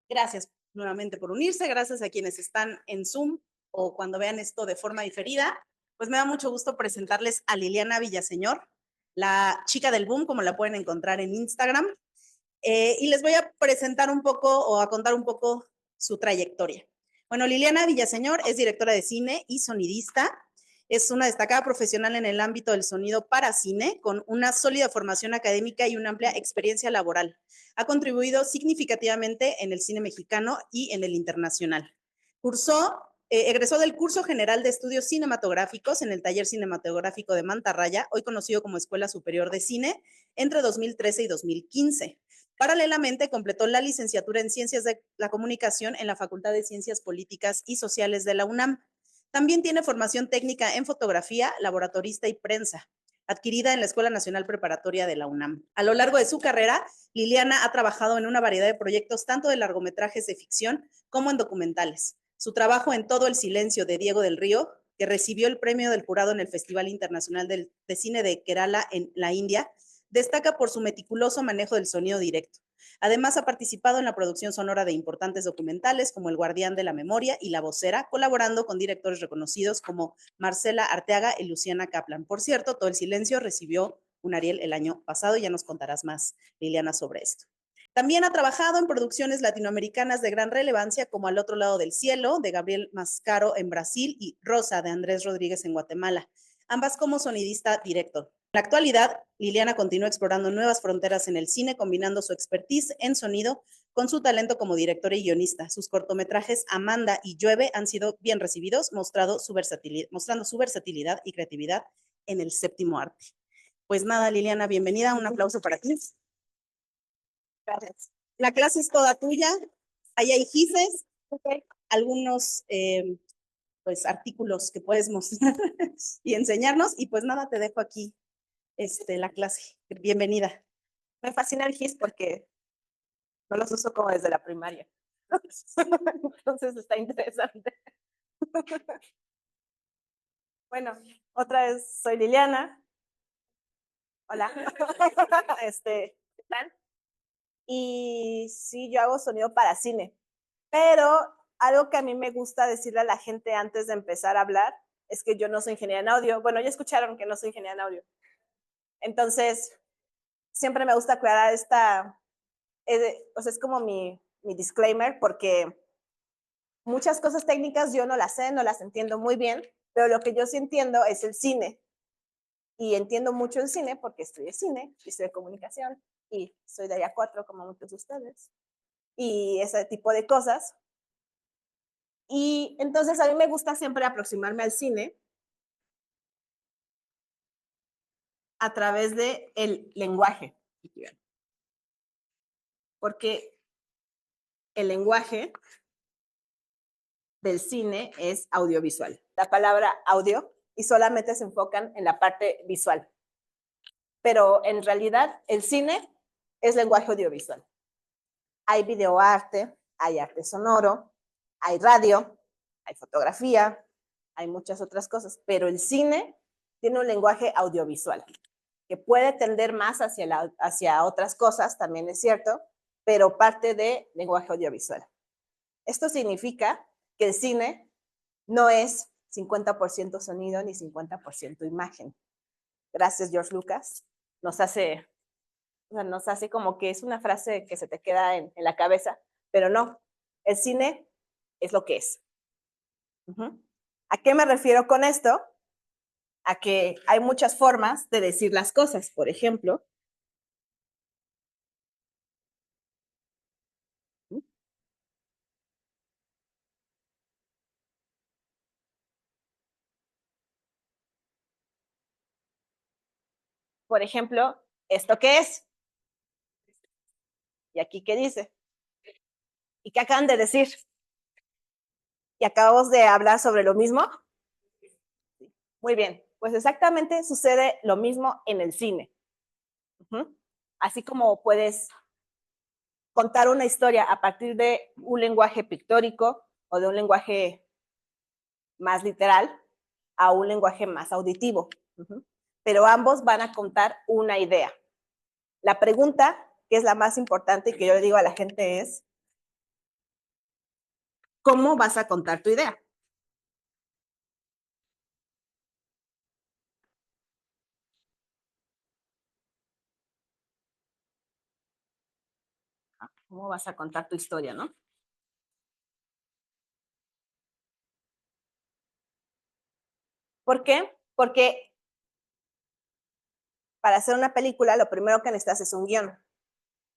Gracias nuevamente por unirse, gracias a quienes están en Zoom o cuando vean esto de forma diferida. Pues me da mucho gusto presentarles a Liliana Villaseñor, la chica del boom, como la pueden encontrar en Instagram. Y les voy a presentar un poco o a contar un poco su trayectoria. Bueno, Liliana Villaseñor es directora de cine y sonidista. Es una destacada profesional en el ámbito del sonido para cine, con una sólida formación académica y una amplia experiencia laboral. Ha contribuido significativamente en el cine mexicano y en el internacional. Egresó del Curso General de Estudios Cinematográficos en el Taller Cinematográfico de Mantarraya, hoy conocido como Escuela Superior de Cine, entre 2013 y 2015. Paralelamente, completó la licenciatura en Ciencias de la Comunicación en la Facultad de Ciencias Políticas y Sociales de la UNAM. También tiene formación técnica en fotografía, laboratorista y prensa, adquirida en la Escuela Nacional Preparatoria de la UNAM. A lo largo de su carrera, Liliana ha trabajado en una variedad de proyectos, tanto de largometrajes de ficción como en documentales. Su trabajo en Todo el Silencio de Diego del Río, que recibió el premio del jurado en el Festival Internacional de Cine de Kerala en la India, destaca por su meticuloso manejo del sonido directo. Además, ha participado en la producción sonora de importantes documentales como El Guardián de la Memoria y La Vocera, colaborando con directores reconocidos como Marcela Arteaga y Luciana Kaplan. Por cierto, Todo el Silencio recibió un Ariel el año pasado y ya nos contarás más, Liliana, sobre esto. También ha trabajado en producciones latinoamericanas de gran relevancia como Al otro lado del cielo, de Gabriel Mascaro en Brasil, y Rosa, de Andrés Rodríguez en Guatemala, ambas como sonidista directo. En la actualidad, Liliana continúa explorando nuevas fronteras en el cine, combinando su expertise en sonido con su talento como directora y guionista. Sus cortometrajes Amanda y Llueve han sido bien recibidos, mostrando su versatilidad y creatividad en el séptimo arte. Pues nada, Liliana, bienvenida. Un aplauso para ti. Gracias. La clase es toda tuya. Ahí hay gises, okay, algunos pues artículos que puedes mostrar y enseñarnos. Y pues nada, te dejo aquí la clase. Bienvenida. Me fascina el GIS porque no los uso como desde la primaria. Entonces está interesante. Bueno, otra vez soy Liliana. Hola. ¿Qué tal? Y sí, yo hago sonido para cine. Pero algo que a mí me gusta decirle a la gente antes de empezar a hablar es que yo no soy ingeniera en audio. Bueno, ya escucharon que no soy ingeniera en audio. Entonces, siempre me gusta cuidar esta, o sea, es como mi disclaimer, porque muchas cosas técnicas yo no las sé, no las entiendo muy bien, pero lo que yo sí entiendo es el cine. Y entiendo mucho el cine porque estudié cine, estudié comunicación y soy de área 4 como muchos de ustedes. Y ese tipo de cosas. Y entonces a mí me gusta siempre aproximarme al cine a través del lenguaje. Porque el lenguaje del cine es audiovisual. La palabra audio y solamente se enfocan en la parte visual. Pero en realidad el cine es lenguaje audiovisual. Hay videoarte, hay arte sonoro, hay radio, hay fotografía, hay muchas otras cosas, pero el cine tiene un lenguaje audiovisual que puede tender más hacia otras cosas, también es cierto, pero parte de lenguaje audiovisual. Esto significa que el cine no es 50% sonido ni 50% imagen. Gracias, George Lucas. Nos hace como que es una frase que se te queda en la cabeza, pero no, el cine es lo que es. ¿A qué me refiero con esto? A que hay muchas formas de decir las cosas. Por ejemplo, ¿esto qué es? ¿Y aquí qué dice? ¿Y qué acaban de decir? ¿Y acabamos de hablar sobre lo mismo? Muy bien, pues exactamente sucede lo mismo en el cine. Así como puedes contar una historia a partir de un lenguaje pictórico o de un lenguaje más literal a un lenguaje más auditivo. Pero ambos van a contar una idea. La pregunta, que es la más importante y que yo le digo a la gente es, cómo vas a contar tu idea. ¿Cómo vas a contar tu historia, no? ¿Por qué? Porque para hacer una película lo primero que necesitas es un guión.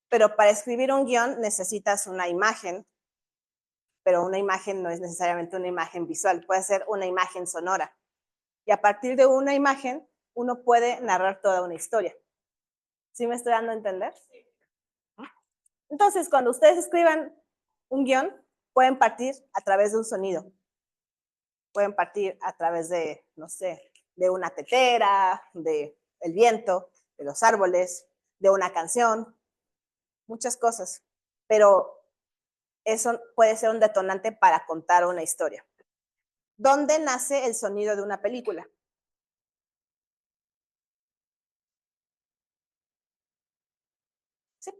Pero para escribir un guión necesitas una imagen, pero una imagen no es necesariamente una imagen visual, puede ser una imagen sonora. Y a partir de una imagen, uno puede narrar toda una historia. ¿Sí me estoy dando a entender? Entonces, cuando ustedes escriban un guión, pueden partir a través de un sonido. Pueden partir a través de, no sé, de una tetera, de el viento, de los árboles, de una canción, muchas cosas. Pero eso puede ser un detonante para contar una historia. ¿Dónde nace el sonido de una película? ¿Sí?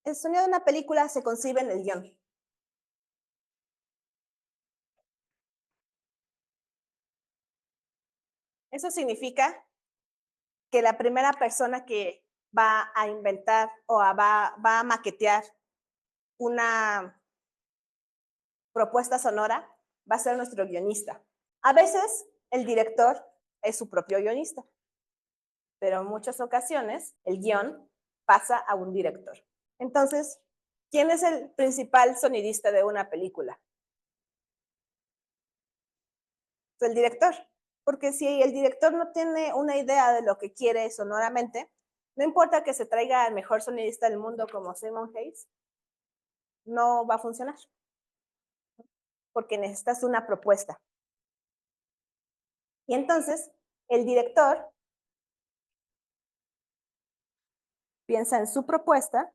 El sonido de una película se concibe en el guión. Eso significa que la primera persona que va a inventar o va a maquetear una propuesta sonora va a ser nuestro guionista. A veces el director es su propio guionista, pero en muchas ocasiones el guión pasa a un director. Entonces, ¿quién es el principal sonidista de una película? El director. Porque si el director no tiene una idea de lo que quiere sonoramente, no importa que se traiga el mejor sonidista del mundo como Simon Hayes, no va a funcionar. Porque necesitas una propuesta. Y entonces, el director piensa en su propuesta,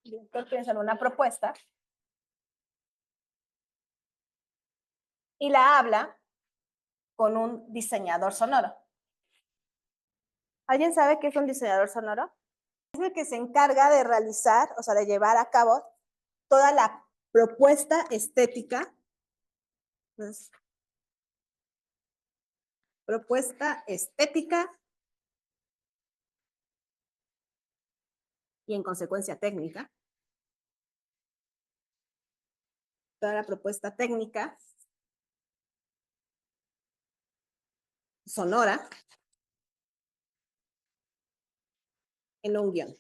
el director piensa en una propuesta y la habla con un diseñador sonoro. ¿Alguien sabe qué es un diseñador sonoro? Es el que se encarga de realizar, o sea, de llevar a cabo toda la propuesta estética. Pues, propuesta estética y en consecuencia técnica. Toda la propuesta técnica sonora en un guión.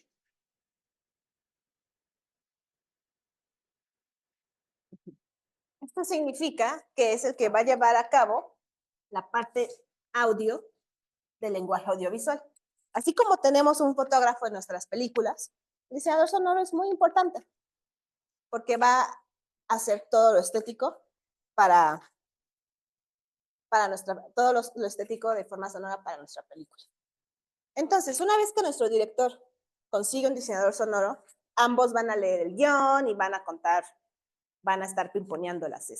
Esto significa que es el que va a llevar a cabo la parte audio del lenguaje audiovisual. Así como tenemos un fotógrafo en nuestras películas, el diseñador sonoro es muy importante porque va a hacer todo lo estético para todo lo estético de forma sonora para nuestra película. Entonces, una vez que nuestro director consigue un diseñador sonoro, ambos van a leer el guión y van a contar, van a estar pimponeando las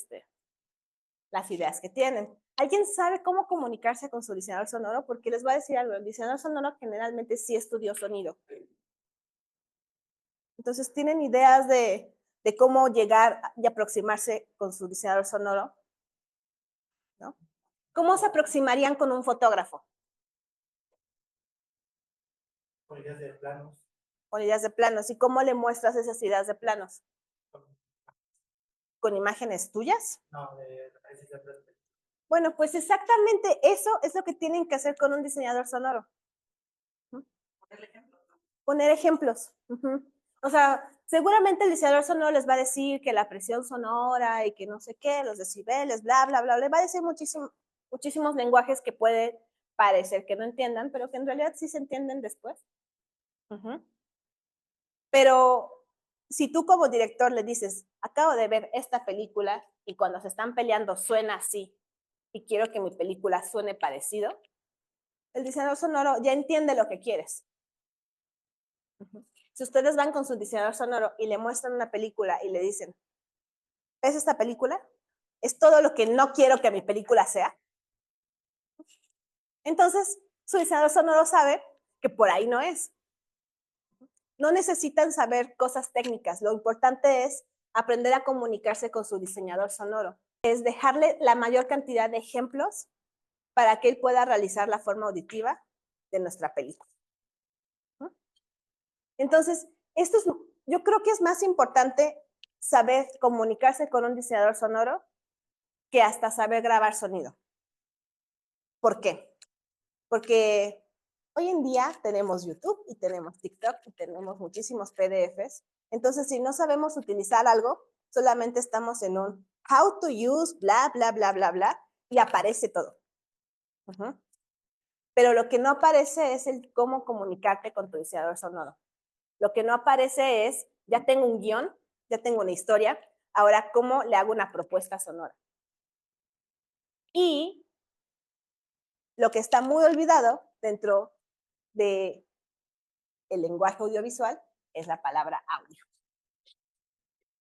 ideas que tienen. ¿Alguien sabe cómo comunicarse con su diseñador sonoro? Porque les voy a decir algo, el diseñador sonoro generalmente sí estudió sonido. Entonces, ¿tienen ideas de cómo llegar y aproximarse con su diseñador sonoro? ¿No? ¿Cómo se aproximarían con un fotógrafo? Con ideas de planos. Con ideas de planos. ¿Y cómo le muestras esas ideas de planos? ¿Con imágenes tuyas? No, de referencias de otras. Bueno, pues exactamente eso es lo que tienen que hacer con un diseñador sonoro. Poner ejemplos. O sea, seguramente el diseñador sonoro les va a decir que la presión sonora y que no sé qué, los decibeles, bla, bla, bla, les va a decir muchísimos lenguajes que puede parecer que no entiendan, pero que en realidad sí se entienden después. Pero si tú como director le dices, acabo de ver esta película y cuando se están peleando suena así y quiero que mi película suene parecido, el diseñador sonoro ya entiende lo que quieres. Si ustedes van con su diseñador sonoro y le muestran una película y le dicen, ¿es esta película? ¿Es todo lo que no quiero que mi película sea? Entonces, su diseñador sonoro sabe que por ahí no es. No necesitan saber cosas técnicas, lo importante es aprender a comunicarse con su diseñador sonoro, es dejarle la mayor cantidad de ejemplos para que él pueda realizar la forma auditiva de nuestra película. Entonces, yo creo que es más importante saber comunicarse con un diseñador sonoro que hasta saber grabar sonido. ¿Por qué? Porque hoy en día tenemos YouTube y tenemos TikTok y tenemos muchísimos PDFs. Entonces, si no sabemos utilizar algo, solamente estamos en un how to use, bla, bla, bla, bla, bla, y aparece todo. Pero lo que no aparece es el cómo comunicarte con tu diseñador sonoro. Lo que no aparece es, ya tengo un guión, ya tengo una historia, ahora cómo le hago una propuesta sonora. Y lo que está muy olvidado dentro de el lenguaje audiovisual es la palabra audio.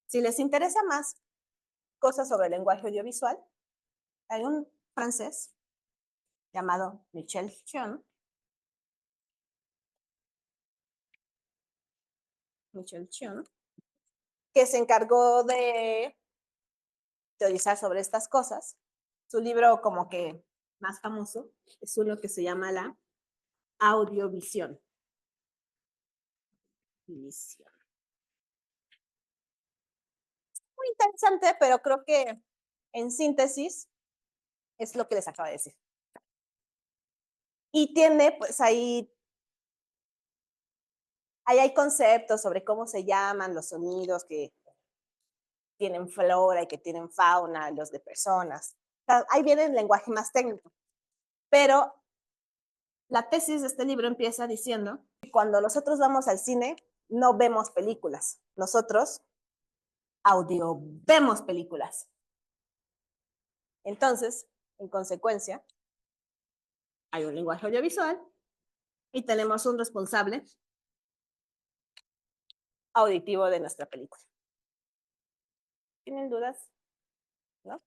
Si les interesa más cosas sobre el lenguaje audiovisual, hay un francés llamado Michel Chion, que se encargó de teorizar sobre estas cosas. Su libro como que más famoso es uno que se llama la audiovisión. Muy interesante, pero creo que en síntesis es lo que les acabo de decir. Y tiene, pues ahí hay conceptos sobre cómo se llaman los sonidos que tienen flora y que tienen fauna, los de personas. O sea, ahí viene el lenguaje más técnico. Pero la tesis de este libro empieza diciendo que cuando nosotros vamos al cine, no vemos películas. Nosotros audio vemos películas. Entonces, en consecuencia, hay un lenguaje audiovisual y tenemos un responsable auditivo de nuestra película. ¿Tienen dudas? ¿No?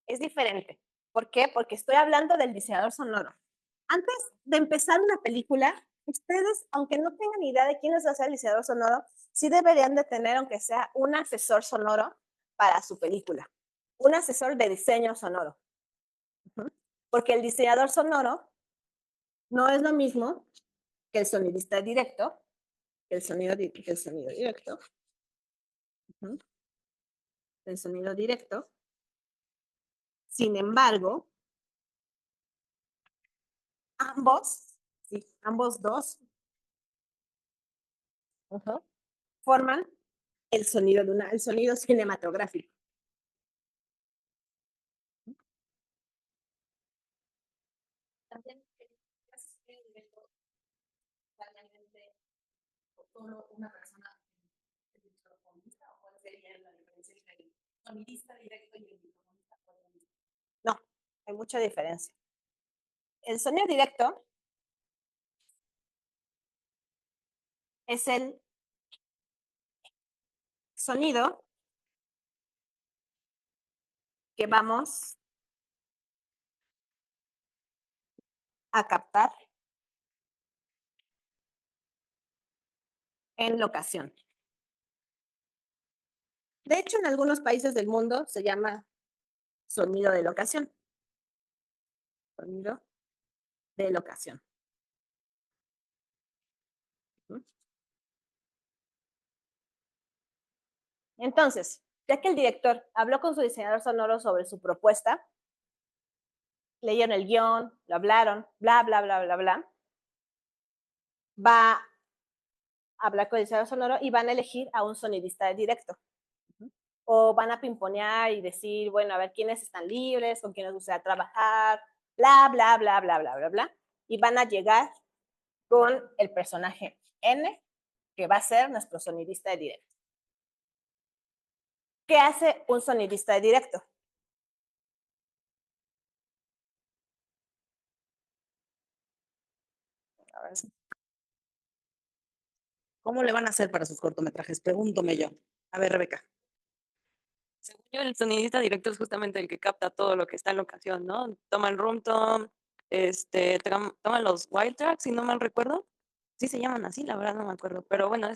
Es diferente. ¿Por qué? Porque estoy hablando del diseñador sonoro. Antes de empezar una película, ustedes, aunque no tengan idea de quién les va a ser el diseñador sonoro, sí deberían de tener, aunque sea un asesor sonoro para su película. Un asesor de diseño sonoro. Porque el diseñador sonoro no es lo mismo que el sonidista directo, que el sonido directo. El sonido directo. Sin embargo, ambos dos, forman el sonido el sonido cinematográfico. También, solo una persona microfonista, o cuál sería la diferencia entre el sonidista directo y el microfonista? No, hay mucha diferencia. El sonido directo es el sonido que vamos a captar en locación. De hecho, en algunos países del mundo se llama sonido de locación. Sonido de locación. Entonces, ya que el director habló con su diseñador sonoro sobre su propuesta, leyeron el guión, lo hablaron, bla, bla, bla, bla, bla, va a hablar con el diseñador sonoro y van a elegir a un sonidista de directo. O van a pimponear y decir, bueno, a ver quiénes están libres, con quiénes gustaría trabajar, bla, bla, bla, bla, bla, bla, bla. Y van a llegar con el personaje N, que va a ser nuestro sonidista de directo. ¿Qué hace un sonidista de directo? A ver, ¿cómo le van a hacer para sus cortometrajes? Pregúntome yo. A ver, Rebeca. Según yo, el sonidista directo es justamente el que capta todo lo que está en la ocasión, ¿no? Toma el room tone, toma los wild tracks, si no mal recuerdo. Sí se llaman así, la verdad no me acuerdo, pero bueno,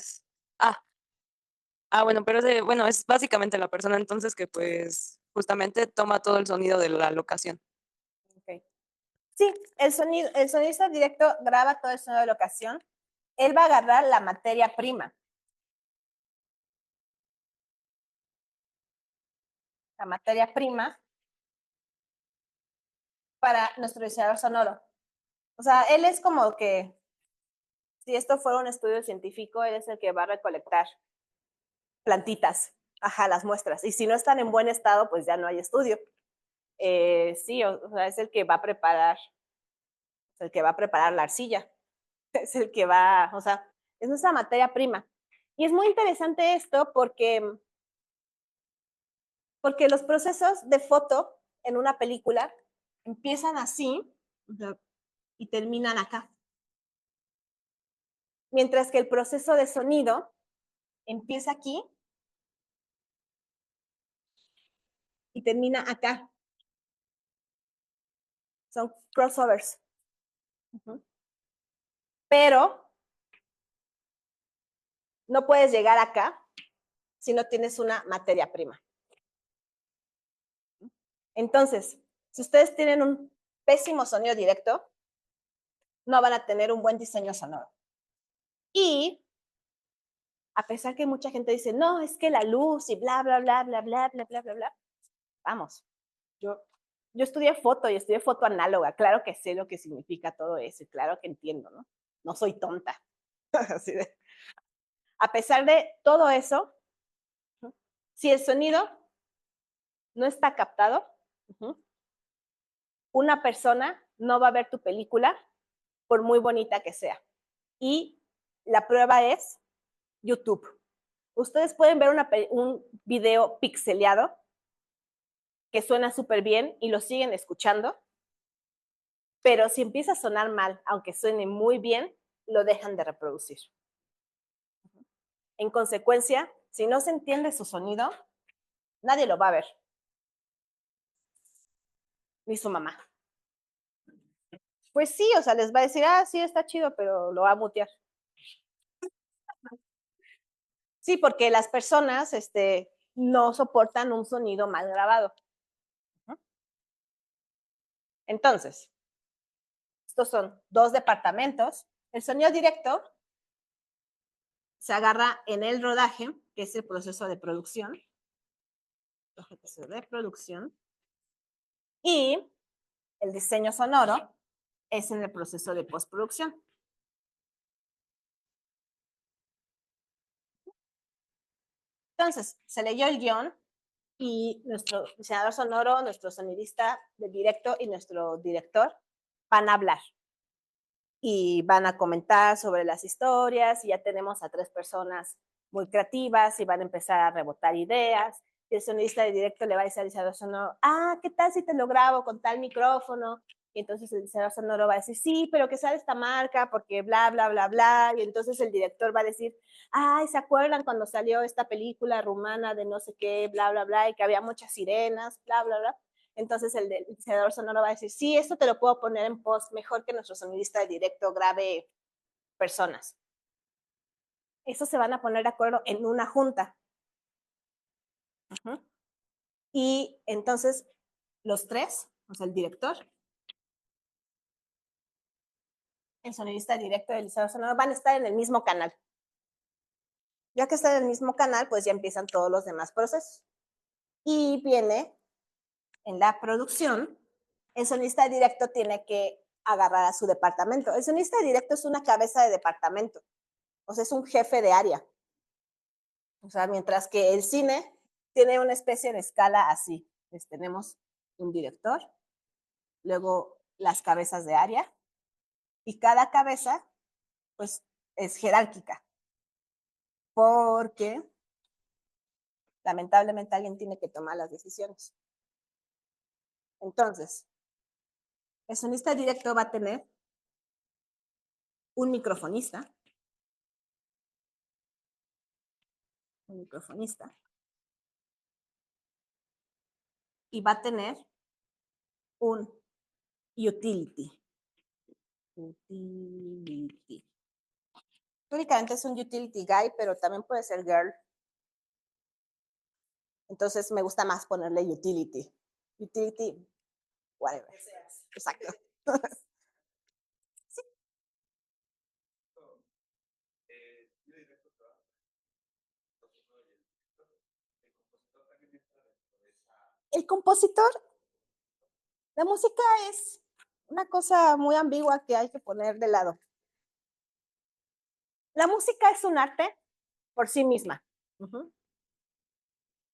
Ah, bueno, pero bueno, es básicamente la persona entonces que pues justamente toma todo el sonido de la locación. Okay. Sí, el sonidista directo graba todo el sonido de la ocasión. Él va a agarrar la materia prima. La materia prima para nuestro diseñador sonoro. O sea, él es como que, si esto fuera un estudio científico, él es el que va a recolectar plantitas, ajá, las muestras. Y si no están en buen estado, pues ya no hay estudio. Sí, o sea, es el que va a preparar la arcilla, es el que va, o sea, es nuestra materia prima. Y es muy interesante esto porque los procesos de foto en una película empiezan así y terminan acá. Mientras que el proceso de sonido empieza aquí y termina acá. Son crossovers. Pero no puedes llegar acá si no tienes una materia prima. Entonces, si ustedes tienen un pésimo sonido directo, no van a tener un buen diseño sonoro. Y a pesar que mucha gente dice, no, es que la luz y bla, bla, bla, bla, bla, bla, bla, bla, bla. Vamos, yo estudié foto y estudié foto análoga. Claro que sé lo que significa todo eso y claro que entiendo, ¿no? No soy tonta. Así de, a pesar de todo eso, si el sonido no está captado, una persona no va a ver tu película por muy bonita que sea. Y la prueba es YouTube. Ustedes pueden ver un video pixeleado que suena súper bien y lo siguen escuchando, pero si empieza a sonar mal, aunque suene muy bien, lo dejan de reproducir. En consecuencia, si no se entiende su sonido, nadie lo va a ver. Ni su mamá. Pues sí, o sea, les va a decir, ah, sí, está chido, pero lo va a mutear. Sí, porque las personas no soportan un sonido mal grabado. Entonces, estos son dos departamentos. El sonido directo se agarra en el rodaje, que es el proceso de producción. Y el diseño sonoro es en el proceso de postproducción. Entonces, se leyó el guión y nuestro diseñador sonoro, nuestro sonidista de directo y nuestro director van a hablar y van a comentar sobre las historias y ya tenemos a 3 personas muy creativas y van a empezar a rebotar ideas. Y el sonidista de directo le va a decir al diseñador sonoro, ah, ¿qué tal si te lo grabo con tal micrófono? Y entonces el diseñador sonoro va a decir, sí, pero que sea de esta marca porque bla, bla, bla, bla. Y entonces el director va a decir, ay, ¿se acuerdan cuando salió esta película rumana de no sé qué, bla, bla, bla, y que había muchas sirenas, bla, bla, bla? Entonces el diseñador sonoro va a decir, sí, esto te lo puedo poner en post mejor que nuestro sonidista de directo grabe personas. Eso se van a poner de acuerdo en una junta. Y entonces los 3, o sea, el director, el sonidista de directo y el diseñador sonoro van a estar en el mismo canal. Ya que están en el mismo canal, pues ya empiezan todos los demás procesos. Y viene en la producción, el sonidista de directo tiene que agarrar a su departamento. El sonidista de directo es una cabeza de departamento, o sea, es un jefe de área. O sea, mientras que el cine tiene una especie de escala así. Pues tenemos un director, luego las cabezas de área, y cada cabeza, pues, es jerárquica. Porque Lamentablemente alguien tiene que tomar las decisiones. Entonces, el sonista directo va a tener un microfonista, y va a tener un utility. Únicamente es un utility guy, pero también puede ser girl. Entonces me gusta más ponerle utility. Utility, whatever. Exacto. Sí. El compositor, la música es una cosa muy ambigua que hay que poner de lado. La música es un arte por sí misma.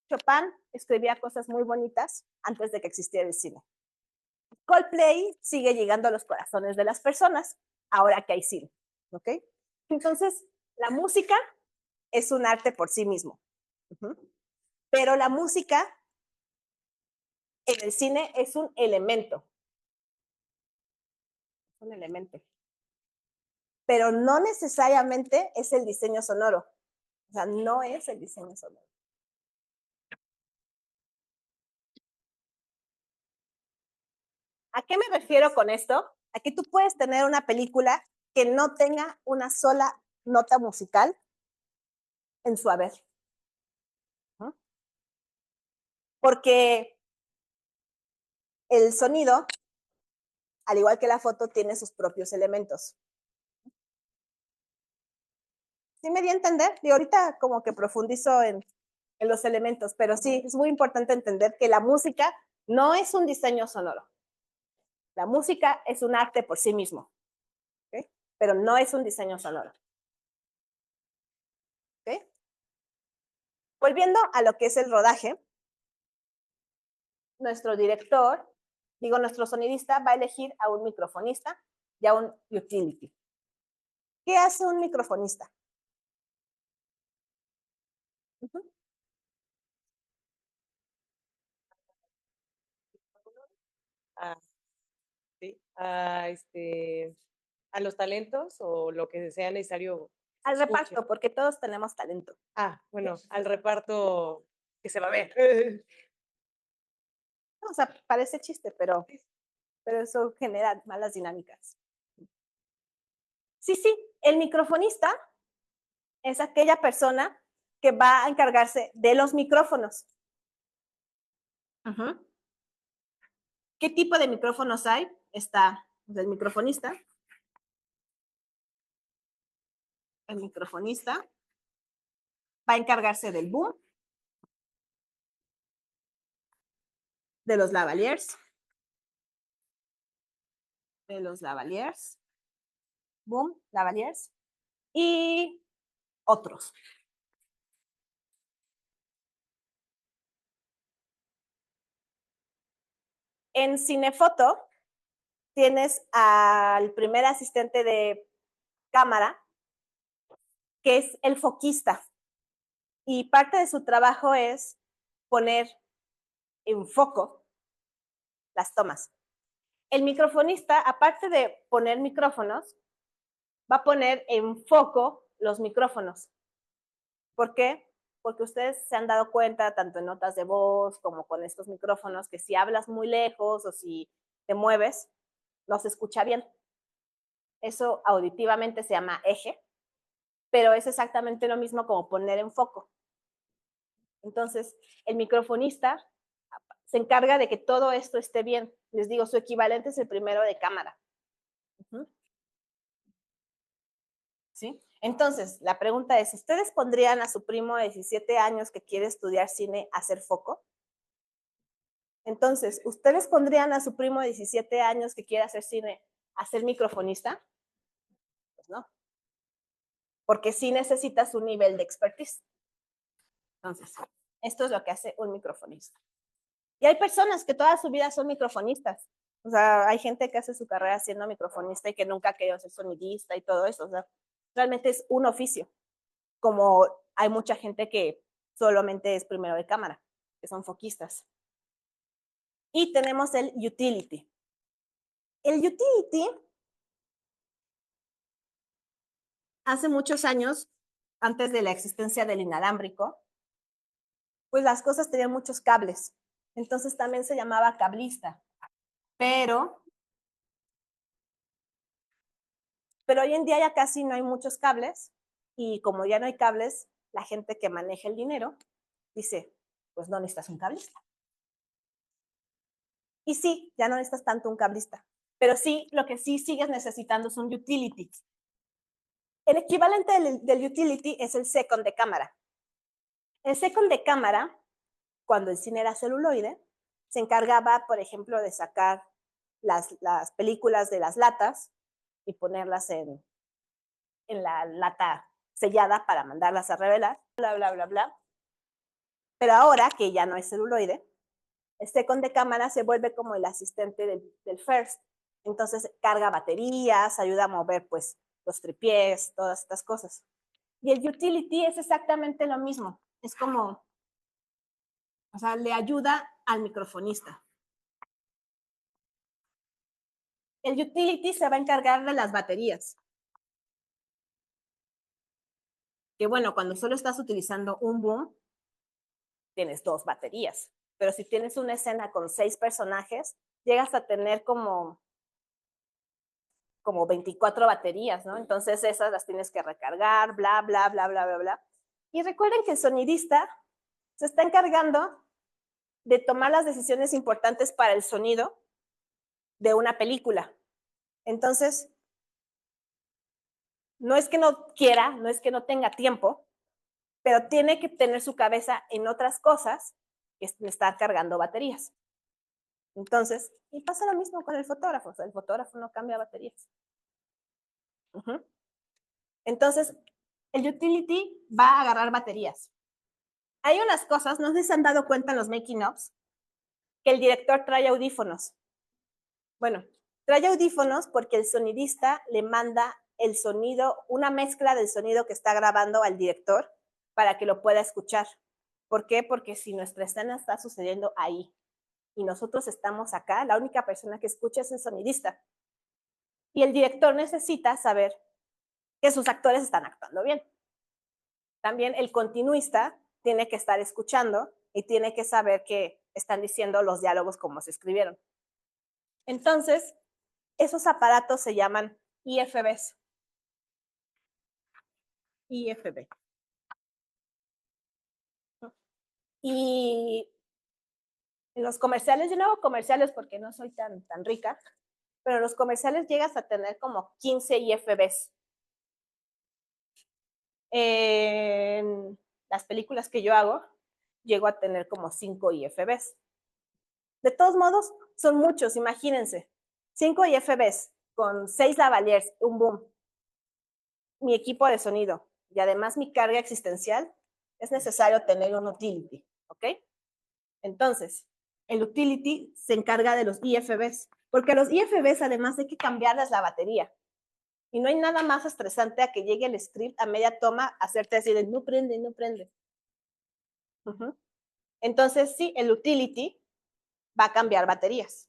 Chopin escribía cosas muy bonitas antes de que existiera el cine. Coldplay sigue llegando a los corazones de las personas ahora que hay cine. ¿Ok? Entonces, la música es un arte por sí mismo. Pero la música en el cine es un elemento. Un elemento. Pero no necesariamente es el diseño sonoro. O sea, no es el diseño sonoro. ¿A qué me refiero con esto? A que tú puedes tener una película que no tenga una sola nota musical en su haber. Porque el sonido, al igual que la foto, tiene sus propios elementos. ¿Sí me di a entender? Y ahorita como que profundizo en los elementos, pero sí, es muy importante entender que la música no es un diseño sonoro. La música es un arte por sí mismo, ¿okay? Pero no es un diseño sonoro. ¿Okay? Volviendo a lo que es el rodaje, nuestro nuestro sonidista va a elegir a un microfonista y a un utility. ¿Qué hace un microfonista? a, ¿sí? A los talentos o lo que sea necesario. Al reparto, porque todos tenemos talento. Bueno, al reparto que se va a ver. O sea, parece chiste, pero eso genera malas dinámicas. Sí, el microfonista es aquella persona que va a encargarse de los micrófonos. ¿Qué tipo de micrófonos hay? Está el microfonista. El microfonista va a encargarse del boom, de los lavaliers, boom, lavaliers y otros. En cinefoto tienes al primer asistente de cámara, que es el foquista. Y parte de su trabajo es poner en foco las tomas. El microfonista, aparte de poner micrófonos, va a poner en foco los micrófonos. ¿Por qué? Porque ustedes se han dado cuenta, tanto en notas de voz como con estos micrófonos, que si hablas muy lejos o si te mueves, no se escucha bien. Eso auditivamente se llama eje, pero es exactamente lo mismo como poner en foco. Entonces, el microfonista se encarga de que todo esto esté bien. Les digo, su equivalente es el primero de cámara. ¿Sí? Entonces, la pregunta es, ¿ustedes pondrían a su primo de 17 años que quiere estudiar cine a hacer foco? Entonces, ¿ustedes pondrían a su primo de 17 años que quiere hacer cine a ser microfonista? Pues no. Porque sí necesitas un nivel de expertise. Entonces, esto es lo que hace un microfonista. Y hay personas que toda su vida son microfonistas. O sea, hay gente que hace su carrera siendo microfonista y que nunca ha querido ser sonidista y todo eso. O sea, realmente es un oficio. Como hay mucha gente que solamente es primero de cámara, que son foquistas. Y tenemos el utility. El utility, hace muchos años, antes de la existencia del inalámbrico, pues las cosas tenían muchos cables. Entonces también se llamaba cablista. Pero hoy en día ya casi no hay muchos cables y como ya no hay cables, la gente que maneja el dinero dice, pues no necesitas un cablista. Y sí, ya no necesitas tanto un cablista, pero sí, lo que sí sigues necesitando es un utility. El equivalente del utility es el second de cámara. El second de cámara, cuando el cine era celuloide, se encargaba, por ejemplo, de sacar las películas de las latas y ponerlas en la lata sellada para mandarlas a revelar, bla, bla, bla, bla. Pero ahora que ya no es celuloide, el second de cámara se vuelve como el asistente del first. Entonces carga baterías, ayuda a mover pues los tripiés, todas estas cosas. Y el utility es exactamente lo mismo. Es como, o sea, le ayuda al microfonista. El utility se va a encargar de las baterías. Que bueno, cuando solo estás utilizando un boom, tienes 2 baterías. Pero si tienes una escena con 6 personajes, llegas a tener como 24 baterías, ¿no? Entonces esas las tienes que recargar, bla, bla, bla, bla, bla, bla. Y recuerden que el sonidista se está encargando de tomar las decisiones importantes para el sonido de una película. Entonces, no es que no quiera, no es que no tenga tiempo, pero tiene que tener su cabeza en otras cosas que estar cargando baterías. Entonces, y pasa lo mismo con el fotógrafo, o sea, el fotógrafo no cambia baterías. Entonces, el utility va a agarrar baterías. Hay unas cosas, no sé si se han dado cuenta en los making-ofs, que el director trae audífonos. Bueno, trae audífonos porque el sonidista le manda el sonido, una mezcla del sonido que está grabando al director para que lo pueda escuchar. ¿Por qué? Porque si nuestra escena está sucediendo ahí y nosotros estamos acá, la única persona que escucha es el sonidista. Y el director necesita saber que sus actores están actuando bien. También el continuista tiene que estar escuchando y tiene que saber que están diciendo los diálogos como se escribieron. Entonces, esos aparatos se llaman IFBs. IFB. Y en los comerciales, yo no hago comerciales porque no soy tan rica, pero en los comerciales llegas a tener como 15 IFBs. En las películas que yo hago, llego a tener como 5 IFBs. De todos modos, son muchos, imagínense. 5 IFBs con 6 lavaliers, un boom, mi equipo de sonido y además mi carga existencial, es necesario tener un utility, ¿ok? Entonces, el utility se encarga de los IFBs, porque a los IFBs además hay que cambiarles la batería. Y no hay nada más estresante a que llegue el script a media toma, hacerte así de no prende, no prende. Entonces, sí, el utility va a cambiar baterías,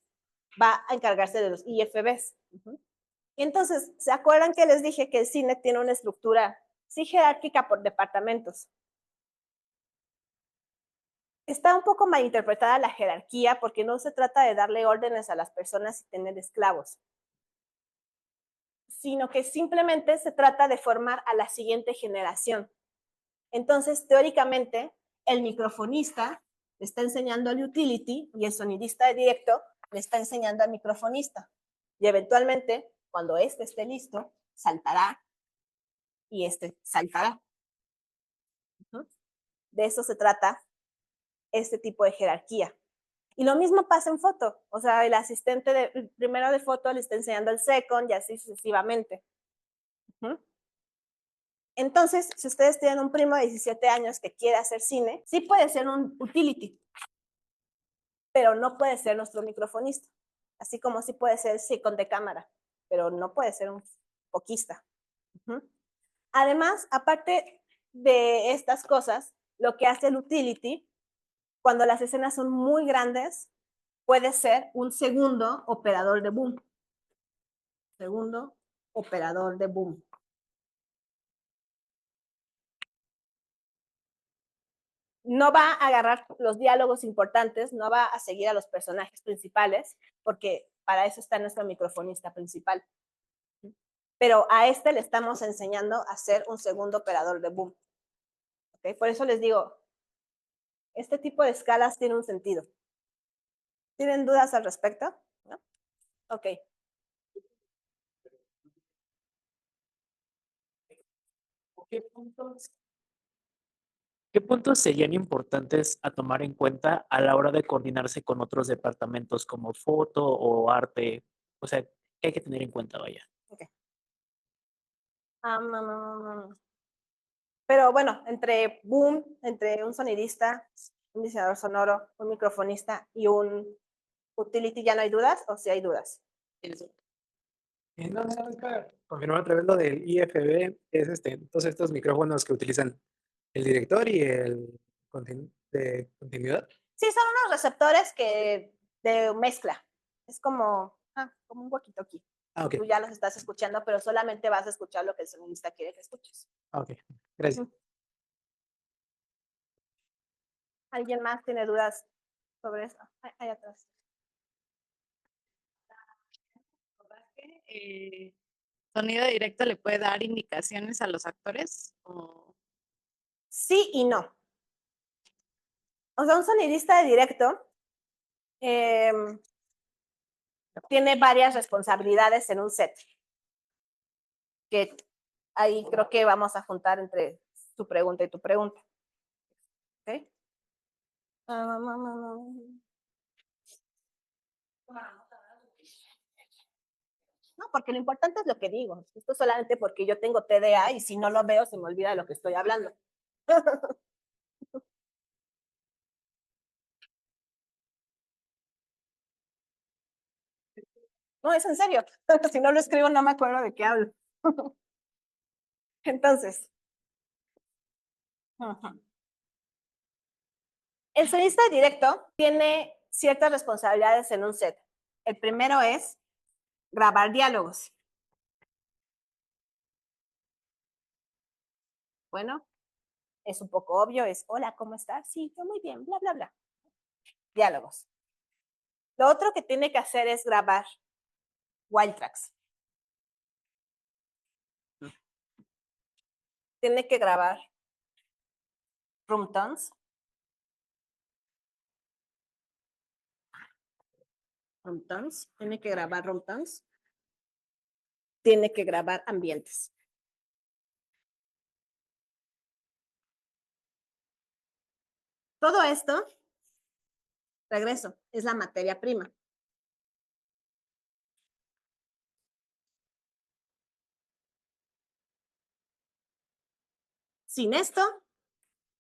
va a encargarse de los IFBs. Y entonces, ¿se acuerdan que les dije que el cine tiene una estructura, sí, jerárquica por departamentos? Está un poco mal interpretada la jerarquía porque no se trata de darle órdenes a las personas y tener esclavos, sino que simplemente se trata de formar a la siguiente generación. Entonces, teóricamente, el microfonista le está enseñando al utility y el sonidista de directo le está enseñando al microfonista. Y eventualmente, cuando este esté listo, saltará y este saltará. De eso se trata este tipo de jerarquía. Y lo mismo pasa en foto, o sea, el asistente primero de foto le está enseñando al second y así sucesivamente. Entonces, si ustedes tienen un primo de 17 años que quiere hacer cine, sí puede ser un utility, pero no puede ser nuestro microfonista, así como sí puede ser el second de cámara, pero no puede ser un foquista. Además, aparte de estas cosas, lo que hace el utility, cuando las escenas son muy grandes, puede ser un segundo operador de boom. Segundo operador de boom. No va a agarrar los diálogos importantes, no va a seguir a los personajes principales, porque para eso está nuestro microfonista principal. Pero a este le estamos enseñando a hacer un segundo operador de boom. ¿Okay? Por eso les digo, este tipo de escalas tiene un sentido. ¿Tienen dudas al respecto? ¿No? Ok. ¿Qué puntos serían importantes a tomar en cuenta a la hora de coordinarse con otros departamentos como foto o arte? O sea, ¿qué hay que tener en cuenta, vaya? Okay. Pero bueno, entre boom, entre un sonidista, un diseñador sonoro, un microfonista y un utility, ¿ya no hay dudas o sí hay dudas? No, no, es para confirmar otra vez lo del IFB, es todos estos micrófonos que utilizan el director y el de continuidad. Sí, son unos receptores que de mezcla. Es como un walkie-talkie. Ah, ok. Tú ya los estás escuchando, pero solamente vas a escuchar lo que el sonidista quiere que escuches. Ah, ok. Gracias. ¿Alguien más tiene dudas sobre eso? Ahí atrás. ¿Sonido directo le puede dar indicaciones a los actores? ¿O? Sí y no. O sea, un sonidista de directo tiene varias responsabilidades en un set. Que ahí creo que vamos a juntar entre tu pregunta y tu pregunta. ¿Ok? No, porque lo importante es lo que digo. Esto es solamente porque yo tengo TDA y si no lo veo se me olvida de lo que estoy hablando. No, es en serio. Si no lo escribo no me acuerdo de qué hablo. Entonces, el sonista directo tiene ciertas responsabilidades en un set. El primero es grabar diálogos. Bueno, es un poco obvio, es hola, ¿cómo estás? Sí, yo muy bien, bla, bla, bla. Diálogos. Lo otro que tiene que hacer es grabar wild tracks. Tiene que grabar room tones. Room tones. Tiene que grabar room tones. Tiene que grabar ambientes. Todo esto, regreso, es la materia prima. Sin esto,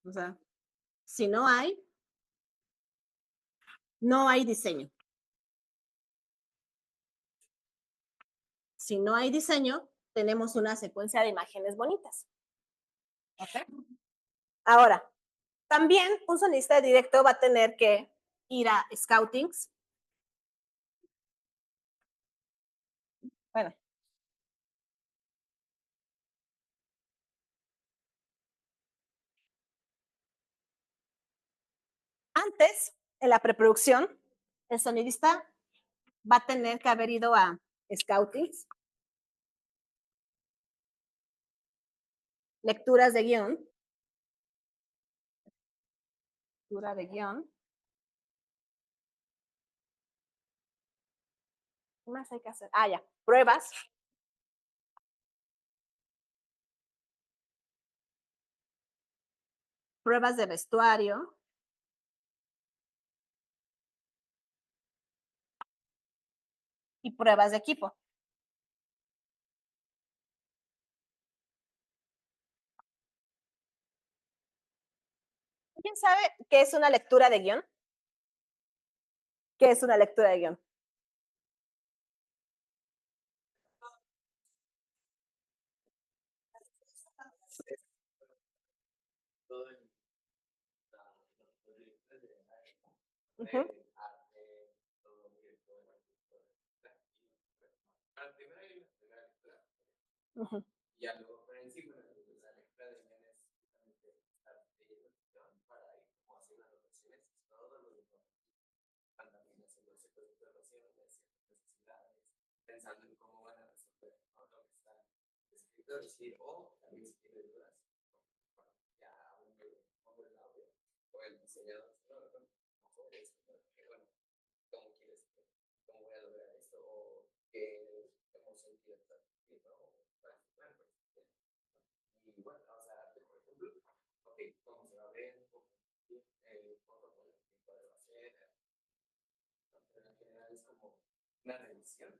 o sea, si no hay diseño. Si no hay diseño, tenemos una secuencia de imágenes bonitas. ¿Okay? Ahora, también un sonista de directo va a tener que ir a scoutings. Bueno. Antes, en la preproducción, el sonidista va a tener que haber ido a scoutings, lecturas de guión, lectura de guión. ¿Qué más hay que hacer? Ah, ya, pruebas. Pruebas de vestuario. Y pruebas de equipo. ¿Quién sabe qué es una lectura de guión? ¿Qué es una lectura de guión? Ujú. Ujú. Y algo por encima de la lectura de guión es justamente estar leyendo el guión para ir como haciendo anotaciones, todos los también haciendo ciertas observaciones, ciertas necesidades, pensando en cómo van a resolver todo lo que está escrito, decir, o también si tiene dudas, ya pongo el audio, o el diseñador, ¿cómo quieres, cómo voy a lograr esto, o qué emoción quieres transmitir, ¿no? Y bueno, o sea, por ejemplo, ok, cómo se va a ver, foto con el tipo de hacer, pero en general es como una revisión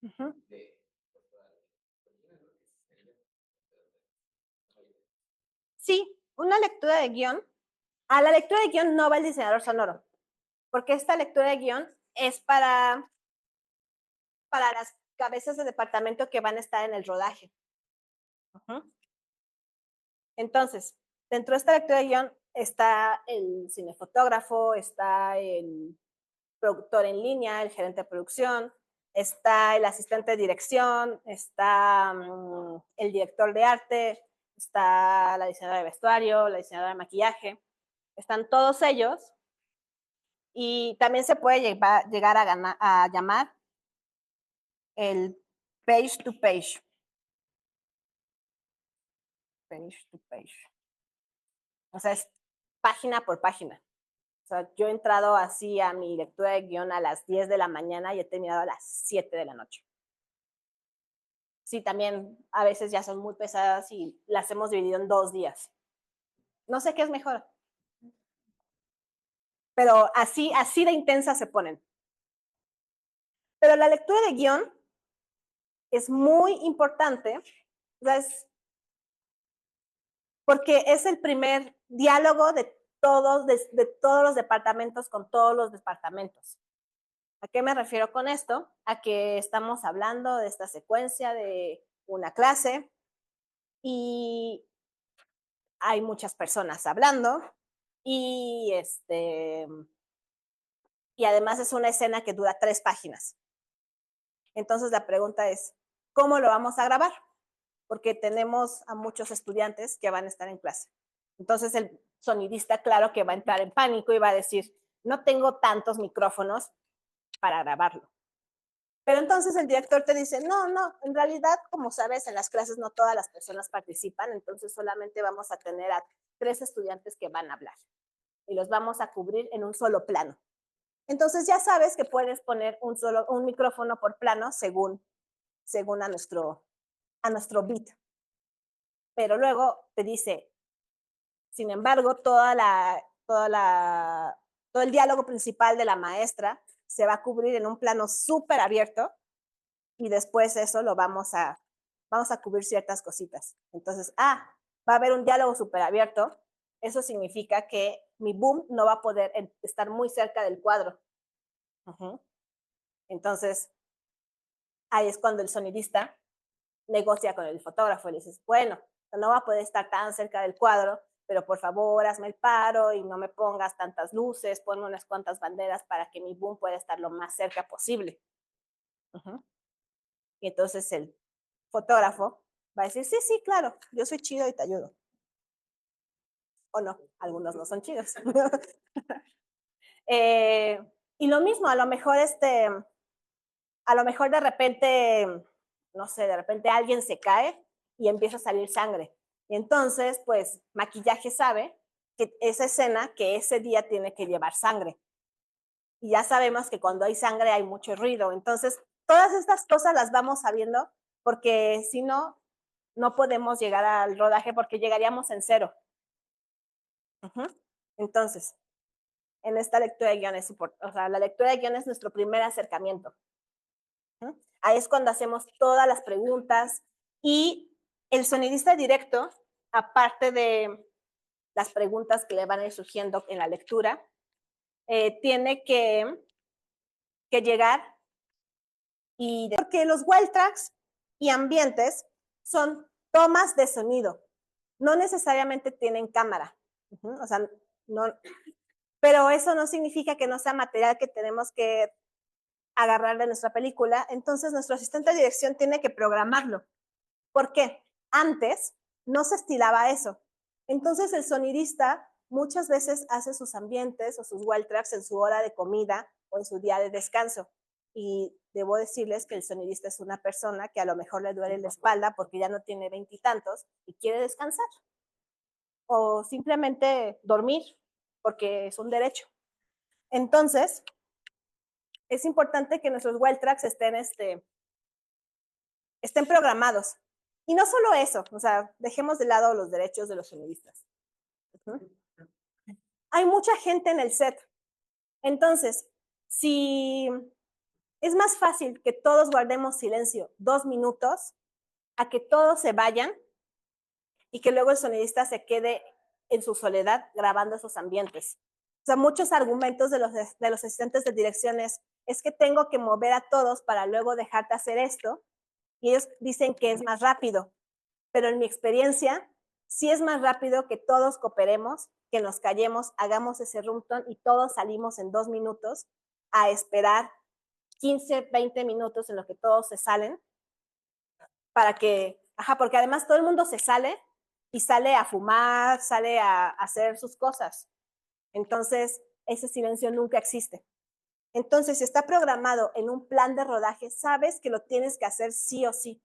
Ujú. de Sí, una lectura de guión. A la lectura de guión no va el diseñador sonoro, porque esta lectura de guión es para las cabezas de departamento que van a estar en el rodaje. Ujú. Entonces, dentro de esta lectura de guión está el cinefotógrafo, está el productor en línea, el gerente de producción, está el asistente de dirección, está el director de arte, está la diseñadora de vestuario, la diseñadora de maquillaje, están todos ellos y también se puede llegar a llamar el page to page. Page to page. O sea, es página por página. O sea, yo he entrado así a mi lectura de guión a las 10 de la mañana y he terminado a las 7 de la noche. Sí, también a veces ya son muy pesadas y las hemos dividido en 2 días. No sé qué es mejor. Pero así de intensas se ponen. Pero la lectura de guión es muy importante, porque es el primer diálogo de todos los departamentos con todos los departamentos. ¿A qué me refiero con esto? A que estamos hablando de esta secuencia de una clase y hay muchas personas hablando y y además es una escena que dura 3 páginas. Entonces la pregunta es, ¿cómo lo vamos a grabar? Porque tenemos a muchos estudiantes que van a estar en clase. Entonces el sonidista, claro que va a entrar en pánico y va a decir, no tengo tantos micrófonos para grabarlo. Pero entonces el director te dice, no, en realidad, como sabes, en las clases no todas las personas participan, entonces solamente vamos a tener a 3 estudiantes que van a hablar y los vamos a cubrir en un solo plano. Entonces ya sabes que puedes poner un micrófono por plano según a nuestro beat. Pero luego te dice, sin embargo, todo el diálogo principal de la maestra se va a cubrir en un plano súper abierto y después eso lo vamos a cubrir ciertas cositas. Entonces, va a haber un diálogo súper abierto. Eso significa que mi boom no va a poder estar muy cerca del cuadro. Entonces, ahí es cuando el sonidista negocia con el fotógrafo y le dices, bueno, no va a poder estar tan cerca del cuadro, pero por favor hazme el paro y no me pongas tantas luces, ponme unas cuantas banderas para que mi boom pueda estar lo más cerca posible. Y entonces el fotógrafo va a decir, sí, claro, yo soy chido y te ayudo. O no, algunos no son chidos. Y lo mismo, a lo mejor de repente, no sé, de repente alguien se cae y empieza a salir sangre. Y entonces, pues, maquillaje sabe que esa escena, que ese día tiene que llevar sangre. Y ya sabemos que cuando hay sangre hay mucho ruido. Entonces, todas estas cosas las vamos sabiendo porque si no, no podemos llegar al rodaje porque llegaríamos en 0. Entonces, en esta lectura de guión la lectura de guión es nuestro primer acercamiento. Ahí es cuando hacemos todas las preguntas y el sonidista directo, aparte de las preguntas que le van a ir surgiendo en la lectura, tiene que llegar porque los wild tracks y ambientes son tomas de sonido, no necesariamente tienen cámara, o sea, no, pero eso no significa que no sea material que tenemos que agarrar de nuestra película. Entonces, nuestro asistente de dirección tiene que programarlo. ¿Por qué? Antes no se estilaba eso. Entonces, el sonidista muchas veces hace sus ambientes o sus wild tracks en su hora de comida o en su día de descanso. Y debo decirles que el sonidista es una persona que a lo mejor le duele la espalda porque ya no tiene 20 y tantos y quiere descansar. O simplemente dormir porque es un derecho. Entonces, es importante que nuestros wild tracks estén programados. Y no solo eso, o sea, dejemos de lado los derechos de los sonidistas. Hay mucha gente en el set. Entonces, si es más fácil que todos guardemos silencio 2 minutos a que todos se vayan y que luego el sonidista se quede en su soledad grabando esos ambientes. O sea, muchos argumentos de los asistentes de dirección es que tengo que mover a todos para luego dejarte hacer esto, y ellos dicen que es más rápido, pero en mi experiencia, sí es más rápido que todos cooperemos, que nos callemos, hagamos ese roomtone y todos salimos en 2 minutos a esperar 15, 20 minutos en lo que todos se salen para que, porque además todo el mundo se sale y sale a fumar, sale a hacer sus cosas. Entonces, ese silencio nunca existe. Entonces, si está programado en un plan de rodaje, sabes que lo tienes que hacer sí o sí.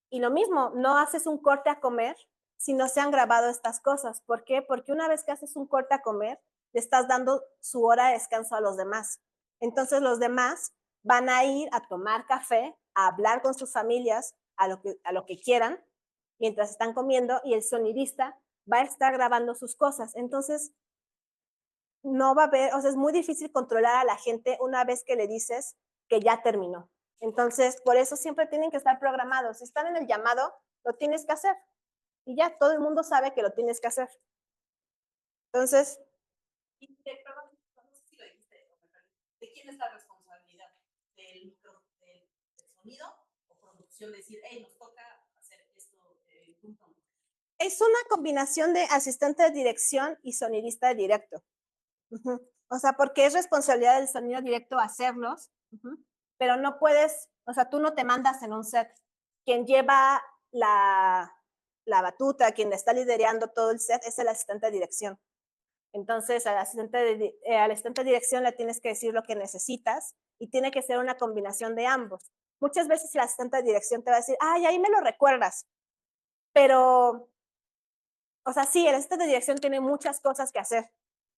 Y lo mismo, no haces un corte a comer si no se han grabado estas cosas. ¿Por qué? Porque una vez que haces un corte a comer, le estás dando su hora de descanso a los demás. Entonces, los demás van a ir a tomar café, a hablar con sus familias, a lo que quieran, mientras están comiendo, y el sonidista va a estar grabando sus cosas. Entonces, no va a haber, o sea, es muy difícil controlar a la gente una vez que le dices que ya terminó. Entonces, por eso siempre tienen que estar programados. Si están en el llamado, lo tienes que hacer. Y ya todo el mundo sabe que lo tienes que hacer. Entonces, ¿de quién es la responsabilidad? ¿Del sonido o producción? Decir, hey, nos toca hacer esto. Es una combinación de asistente de dirección y sonidista de directo. O sea, porque es responsabilidad del sonido directo hacerlos, pero no puedes, o sea, tú no te mandas en un set. Quien lleva la batuta, quien está liderando todo el set es el asistente de dirección. Entonces, al asistente de dirección le tienes que decir lo que necesitas y tiene que ser una combinación de ambos. Muchas veces el asistente de dirección te va a decir, ay, ahí me lo recuerdas, pero, o sea, sí, el asistente de dirección tiene muchas cosas que hacer,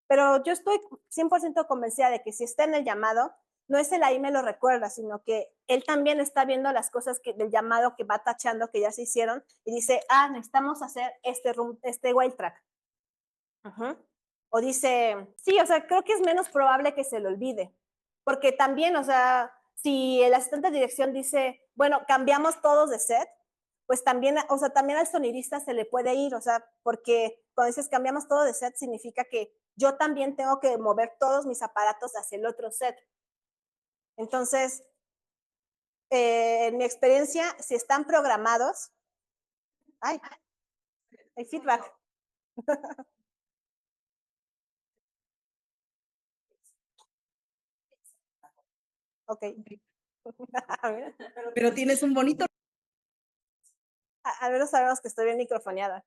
pero yo estoy 100% convencida de que si está en el llamado, no es el ahí me lo recuerda, sino que él también está viendo las cosas del llamado que va tachando que ya se hicieron y dice, necesitamos hacer este wild track. O dice, sí, o sea, creo que es menos probable que se lo olvide, porque también, o sea, si el asistente de dirección dice, bueno, cambiamos todos de set, pues también, o sea, también al sonidista se le puede ir, o sea, porque cuando dices cambiamos todo de set, significa que yo también tengo que mover todos mis aparatos hacia el otro set. Entonces, en mi experiencia, si están programados, hay feedback. Ok. Pero tienes un bonito. Al menos sabemos que estoy bien microfoneada.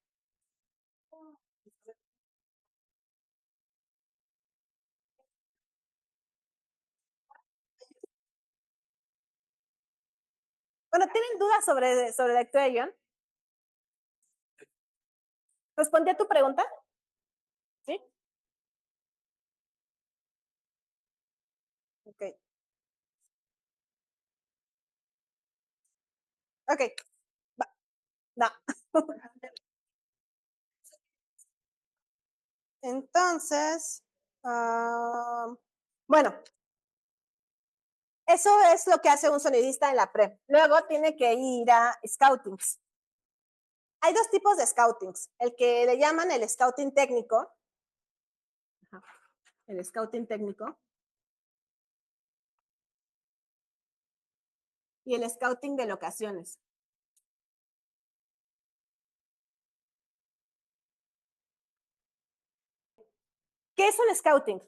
Bueno, ¿tienen dudas sobre la lectura de guión? ¿Respondí a tu pregunta? ¿Sí? Ok. Ok. No. Entonces, bueno, eso es lo que hace un sonidista en la prep. Luego tiene que ir a scoutings. Hay 2 tipos de scoutings. El que le llaman el scouting técnico. El scouting técnico. Y el scouting de locaciones. ¿Qué es un scouting?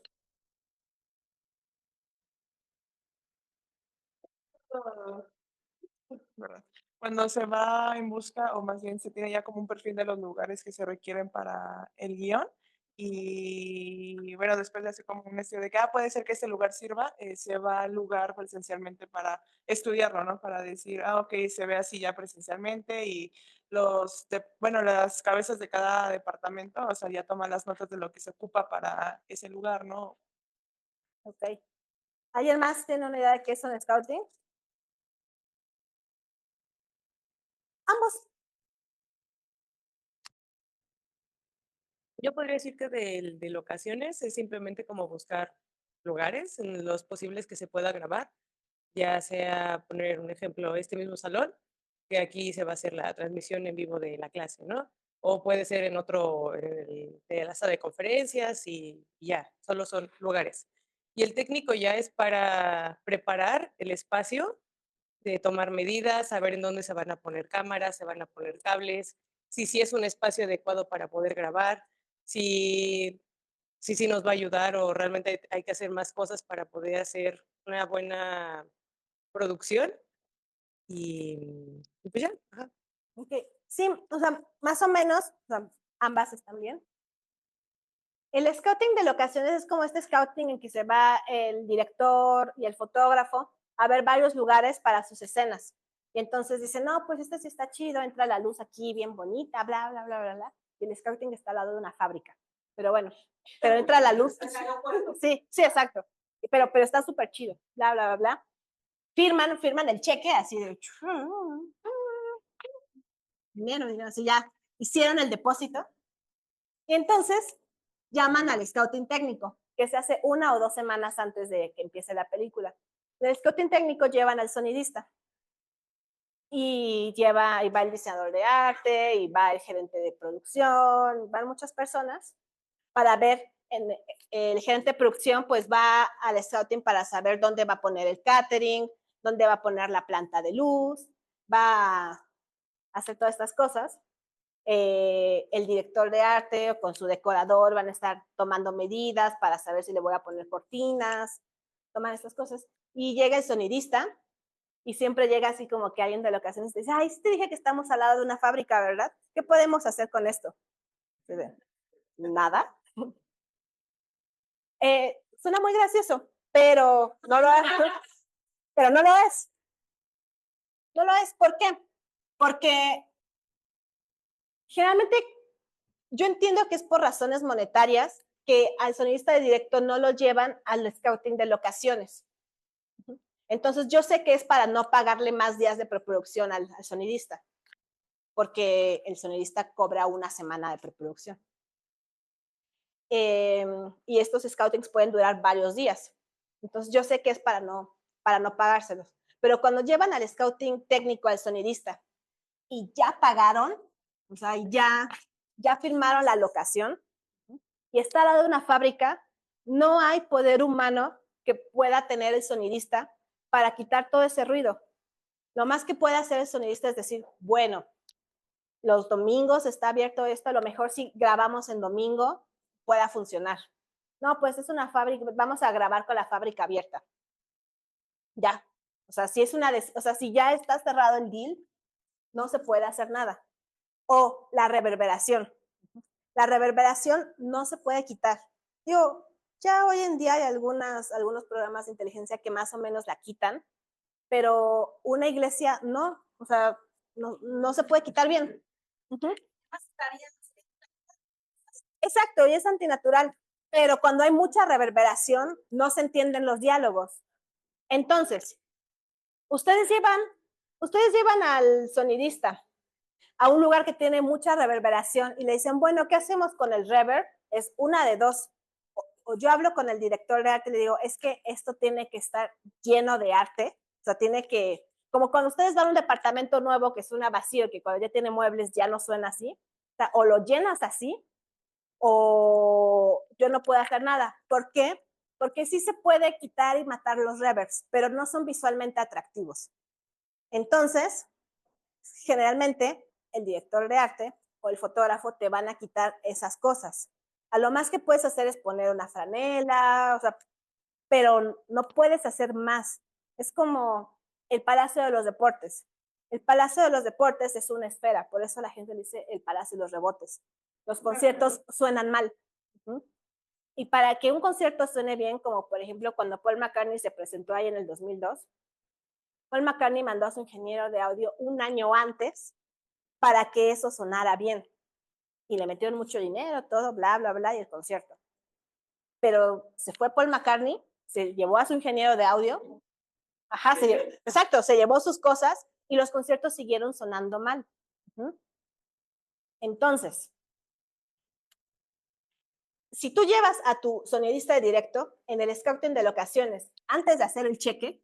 ¿Verdad? Cuando se va en busca, o más bien se tiene ya como un perfil de los lugares que se requieren para el guión. Y bueno, después de hacer como un estudio de que puede ser que este lugar sirva, se va al lugar presencialmente para estudiarlo, ¿no? Para decir, ok, se ve así ya presencialmente y bueno, las cabezas de cada departamento, o sea, ya toman las notas de lo que se ocupa para ese lugar, ¿no? Ok. ¿Alguien más tiene una idea de qué es un scouting? Ambos. Yo podría decir que de locaciones es simplemente como buscar lugares en los posibles que se pueda grabar, ya sea poner un ejemplo, este mismo salón, que aquí se va a hacer la transmisión en vivo de la clase, ¿no? O puede ser en otro, de la sala de conferencias y ya, solo son lugares. Y el técnico ya es para preparar el espacio, de tomar medidas, saber en dónde se van a poner cámaras, se van a poner cables, si es un espacio adecuado para poder grabar, si nos va a ayudar o realmente hay que hacer más cosas para poder hacer una buena producción. Y pues ya. Ajá. Okay. Sí, o sea, más o menos, o sea, ambas están bien. El scouting de locaciones es como este scouting en que se va el director y el fotógrafo a ver varios lugares para sus escenas. Y entonces dicen, no, pues este sí está chido, entra la luz aquí bien bonita, bla, bla, bla, bla, bla. Y el scouting está al lado de una fábrica. Pero bueno, pero entra la luz. Sí, sí, exacto. Pero está súper chido, bla, bla, bla, bla. Firman el cheque así de dinero, así ya hicieron el depósito. Y entonces llaman al scouting técnico, que se hace 1 o 2 semanas antes de que empiece la película. El scouting técnico llevan al sonidista y va el diseñador de arte, y va el gerente de producción, van muchas personas para ver, el gerente de producción pues va al scouting para saber dónde va a poner el catering, dónde va a poner la planta de luz, va a hacer todas estas cosas. El director de arte con su decorador van a estar tomando medidas para saber si le voy a poner cortinas, toman estas cosas. Y llega el sonidista y siempre llega así como que alguien de locaciones dice, ay, sí te dije que estamos al lado de una fábrica, ¿verdad? ¿Qué podemos hacer con esto? Nada. Suena muy gracioso, pero no lo es. Pero no lo es. No lo es. ¿Por qué? Porque generalmente yo entiendo que es por razones monetarias que al sonidista de directo no lo llevan al scouting de locaciones. Entonces yo sé que es para no pagarle más días de preproducción al sonidista, porque el sonidista cobra 1 semana de preproducción. Y estos scoutings pueden durar varios días. Entonces yo sé que es para no pagárselos. Pero cuando llevan al scouting técnico al sonidista y ya pagaron, o sea, ya firmaron la locación y está al lado de una fábrica, no hay poder humano que pueda tener el sonidista para quitar todo ese ruido. Lo más que puede hacer el sonidista es decir, bueno, los domingos está abierto esto, a lo mejor si grabamos en domingo pueda funcionar. No, pues es una fábrica, vamos a grabar con la fábrica abierta. Ya. O sea, si ya está cerrado el deal, no se puede hacer nada. O la reverberación. La reverberación no se puede quitar. Digo, ya hoy en día hay algunos programas de inteligencia que más o menos la quitan, pero una iglesia no, o sea, no se puede quitar bien. Exacto, y es antinatural, pero cuando hay mucha reverberación no se entienden los diálogos. Entonces, ustedes llevan al sonidista a un lugar que tiene mucha reverberación y le dicen, bueno, ¿qué hacemos con el reverb? Es una de dos. O yo hablo con el director de arte y le digo, es que esto tiene que estar lleno de arte, o sea, tiene que, como cuando ustedes van a un departamento nuevo que suena vacío, que cuando ya tiene muebles ya no suena así, o sea, o lo llenas así, o yo no puedo hacer nada. ¿Por qué? Porque sí se puede quitar y matar los reverbs, pero no son visualmente atractivos. Entonces, generalmente, el director de arte o el fotógrafo te van a quitar esas cosas. A lo más que puedes hacer es poner una franela, o sea, pero no puedes hacer más. Es como el Palacio de los Deportes. El Palacio de los Deportes es una esfera, por eso la gente dice el Palacio de los Rebotes. Los conciertos suenan mal. Y para que un concierto suene bien, como por ejemplo cuando Paul McCartney se presentó ahí en el 2002, Paul McCartney mandó a su ingeniero de audio un año antes para que eso sonara bien. Y le metieron mucho dinero, todo, bla, bla, bla, y el concierto. Pero se fue Paul McCartney, se llevó a su ingeniero de audio, exacto, se llevó sus cosas y los conciertos siguieron sonando mal. Entonces, si tú llevas a tu sonidista de directo en el scouting de locaciones antes de hacer el cheque,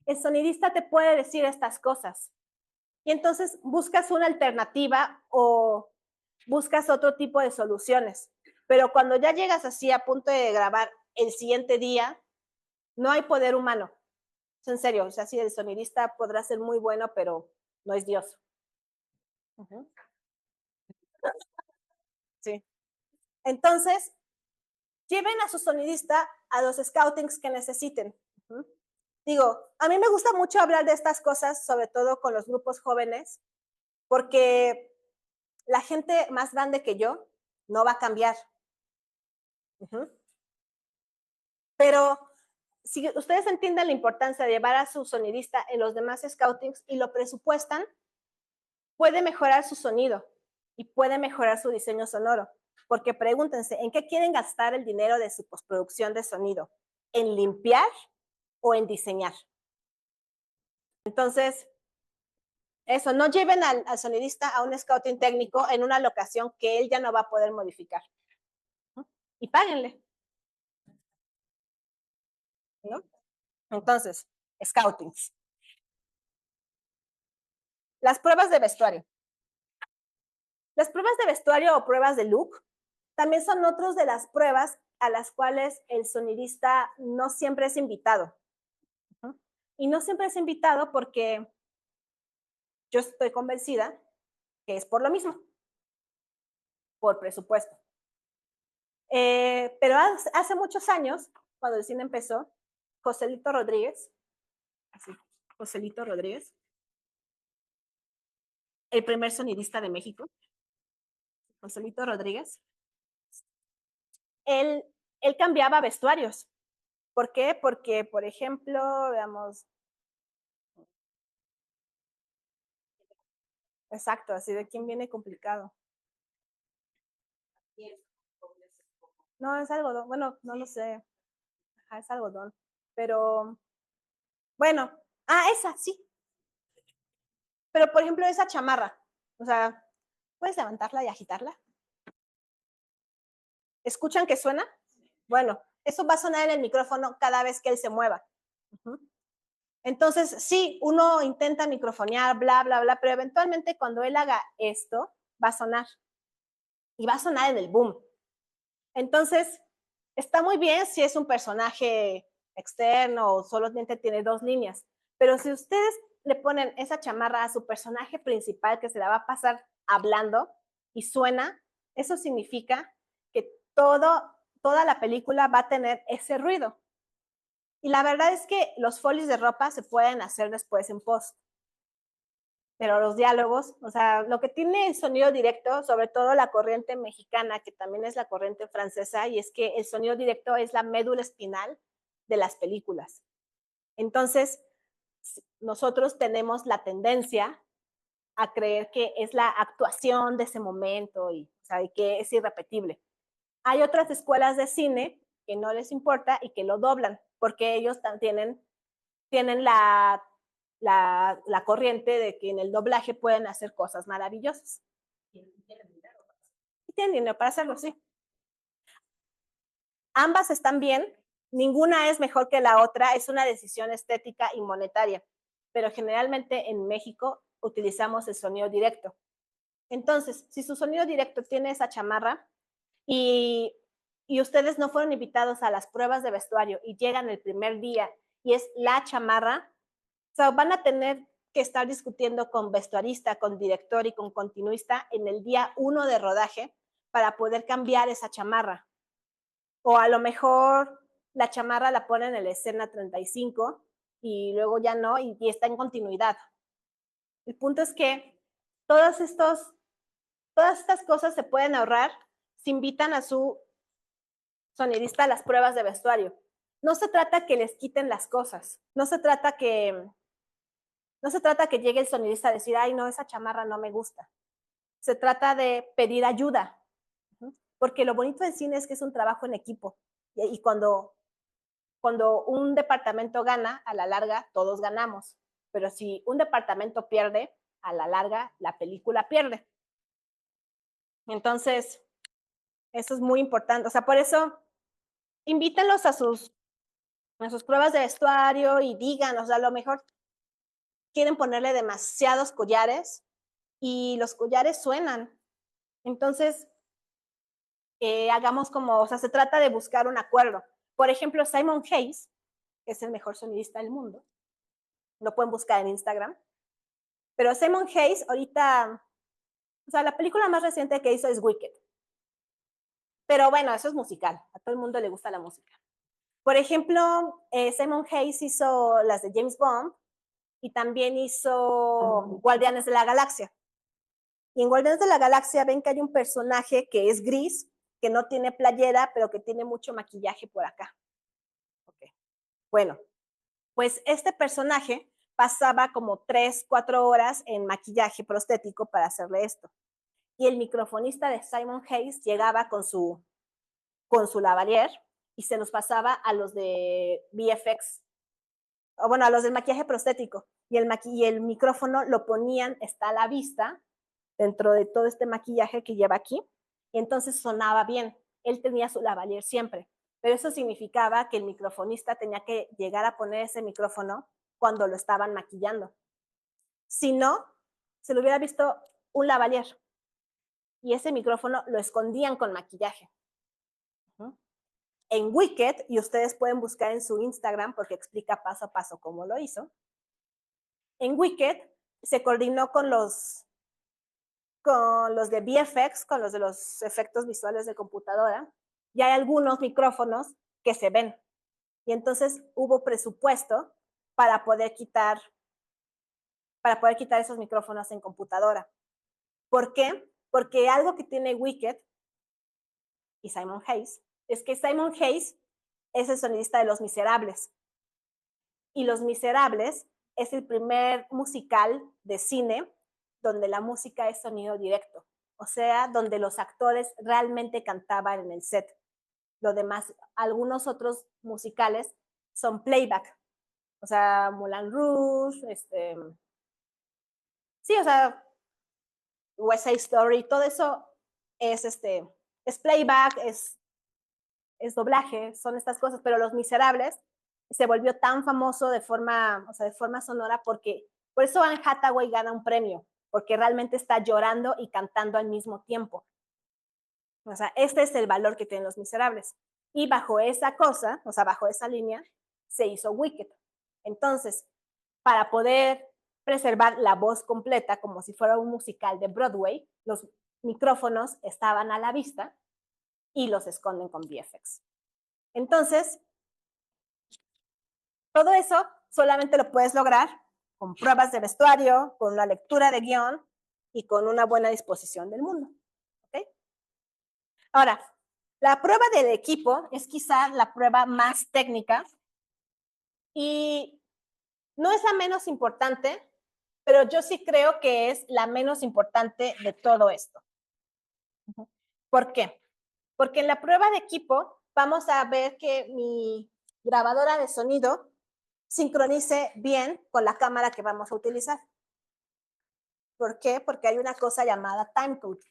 el sonidista te puede decir estas cosas. Y entonces buscas una alternativa o buscas otro tipo de soluciones. Pero cuando ya llegas así a punto de grabar el siguiente día, no hay poder humano. En serio, o sea, sí, el sonidista podrá ser muy bueno, pero no es Dios. Sí. Entonces, lleven a su sonidista a los scoutings que necesiten. Digo, a mí me gusta mucho hablar de estas cosas, sobre todo con los grupos jóvenes, porque la gente más grande que yo no va a cambiar. Pero si ustedes entienden la importancia de llevar a su sonidista en los demás scoutings y lo presupuestan, puede mejorar su sonido y puede mejorar su diseño sonoro. Porque pregúntense, ¿en qué quieren gastar el dinero de su postproducción de sonido? ¿En limpiar o en diseñar? Entonces, eso, no lleven al sonidista a un scouting técnico en una locación que él ya no va a poder modificar. Y páguenle. ¿No? Entonces, scoutings. Las pruebas de vestuario. Las pruebas de vestuario o pruebas de look también son otros de las pruebas a las cuales el sonidista no siempre es invitado. Y no siempre es invitado porque yo estoy convencida que es por lo mismo, por presupuesto. Pero hace muchos años, cuando el cine empezó, Joselito Rodríguez, el primer sonidista de México, Joselito Rodríguez, él cambiaba vestuarios. ¿Por qué? Porque, por ejemplo, veamos. Exacto, así de quién viene complicado. No, es algodón. Bueno, no lo sé. Ajá, es algodón. Pero, bueno. Esa, sí. Pero, por ejemplo, esa chamarra. O sea, ¿puedes levantarla y agitarla? ¿Escuchan que suena? Bueno, eso va a sonar en el micrófono cada vez que él se mueva. Entonces, sí, uno intenta microfonear, bla, bla, bla, pero eventualmente cuando él haga esto, va a sonar. Y va a sonar en el boom. Entonces, está muy bien si es un personaje externo o solamente tiene 2 líneas, pero si ustedes le ponen esa chamarra a su personaje principal que se la va a pasar hablando y suena, eso significa que toda la película va a tener ese ruido. Y la verdad es que los folies de ropa se pueden hacer después en post. Pero los diálogos, o sea, lo que tiene el sonido directo, sobre todo la corriente mexicana, que también es la corriente francesa, y es que el sonido directo es la médula espinal de las películas. Entonces, nosotros tenemos la tendencia a creer que es la actuación de ese momento y, o sea, y que es irrepetible. Hay otras escuelas de cine que no les importa y que lo doblan, porque ellos tienen la corriente de que en el doblaje pueden hacer cosas maravillosas. Y tienen dinero para hacerlo, sí. Ambas están bien, ninguna es mejor que la otra, es una decisión estética y monetaria, pero generalmente en México utilizamos el sonido directo. Entonces, si su sonido directo tiene esa chamarra y ustedes no fueron invitados a las pruebas de vestuario y llegan el primer día y es la chamarra, o sea, van a tener que estar discutiendo con vestuarista, con director y con continuista en el día 1 de rodaje para poder cambiar esa chamarra. O a lo mejor la chamarra la ponen en la escena 35 y luego ya no, y está en continuidad. El punto es que todas estas cosas se pueden ahorrar si invitan a su sonidista a las pruebas de vestuario. No se trata que les quiten las cosas, no se trata que llegue el sonidista a decir, ay, no, esa chamarra no me gusta. Se trata de pedir ayuda, porque lo bonito del cine es que es un trabajo en equipo, y cuando un departamento gana, a la larga todos ganamos, pero si un departamento pierde, a la larga la película pierde. Entonces, eso es muy importante, o sea, por eso invítenlos a sus pruebas de vestuario y digan, o sea, a lo mejor quieren ponerle demasiados collares y los collares suenan. Entonces, hagamos como, o sea, se trata de buscar un acuerdo. Por ejemplo, Simon Hayes, que es el mejor sonidista del mundo, lo pueden buscar en Instagram, pero Simon Hayes ahorita, o sea, la película más reciente que hizo es Wicked. Pero bueno, eso es musical, a todo el mundo le gusta la música. Por ejemplo, Simon Hayes hizo las de James Bond y también hizo Guardianes de la Galaxia. Y en Guardianes de la Galaxia ven que hay un personaje que es gris, que no tiene playera, pero que tiene mucho maquillaje por acá. Okay. Bueno, pues este personaje pasaba como 3, 4 horas en maquillaje prostético para hacerle esto. Y el microfonista de Simon Hayes llegaba con su lavalier y se los pasaba a los de VFX, o bueno, a los del maquillaje prostético. Y el micrófono lo ponían, está a la vista, dentro de todo este maquillaje que lleva aquí, y entonces sonaba bien. Él tenía su lavalier siempre, pero eso significaba que el microfonista tenía que llegar a poner ese micrófono cuando lo estaban maquillando. Si no, se lo hubiera visto un lavalier, y ese micrófono lo escondían con maquillaje. En Wicked, y ustedes pueden buscar en su Instagram porque explica paso a paso cómo lo hizo, en Wicked se coordinó con los de VFX, con los de los efectos visuales de computadora, y hay algunos micrófonos que se ven. Y entonces hubo presupuesto para poder quitar esos micrófonos en computadora. ¿Por qué? Porque algo que tiene Wicked y Simon Hayes es que Simon Hayes es el sonidista de Los Miserables. Y Los Miserables es el primer musical de cine donde la música es sonido directo, o sea, donde los actores realmente cantaban en el set. Lo demás, algunos otros musicales son playback, o sea, Moulin Rouge, sí, o sea, West Side Story, todo eso es playback, es doblaje, son estas cosas, pero Los Miserables se volvió tan famoso de forma sonora porque por eso Anne Hathaway gana un premio, porque realmente está llorando y cantando al mismo tiempo. O sea, este es el valor que tienen Los Miserables. Y bajo esa cosa, o sea, bajo esa línea, se hizo Wicked. Entonces, para poder preservar la voz completa como si fuera un musical de Broadway, los micrófonos estaban a la vista y los esconden con VFX. Entonces, todo eso solamente lo puedes lograr con pruebas de vestuario, con una lectura de guión y con una buena disposición del mundo. ¿Okay? Ahora, la prueba del equipo es quizá la prueba más técnica y no es la menos importante, pero yo sí creo que es la menos importante de todo esto. ¿Por qué? Porque en la prueba de equipo vamos a ver que mi grabadora de sonido sincronice bien con la cámara que vamos a utilizar. ¿Por qué? Porque hay una cosa llamada timecode.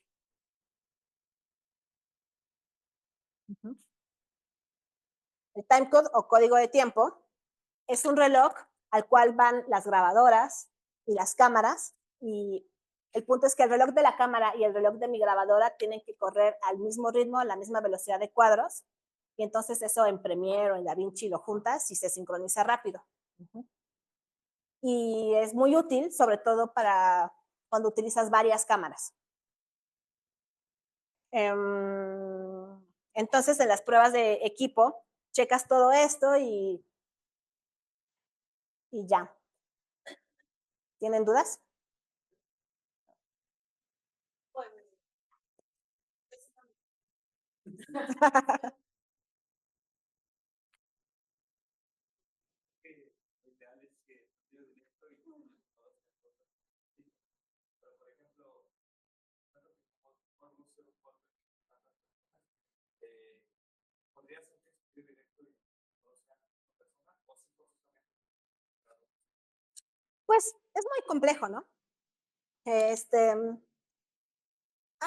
El timecode o código de tiempo es un reloj al cual van las grabadoras y las cámaras, y el punto es que el reloj de la cámara y el reloj de mi grabadora tienen que correr al mismo ritmo, a la misma velocidad de cuadros, y entonces eso en Premiere o en DaVinci lo juntas y se sincroniza rápido. Y es muy útil, sobre todo para cuando utilizas varias cámaras. Entonces, en las pruebas de equipo, checas todo esto y ya. ¿Tienen dudas? Pues es muy complejo, ¿no? Hay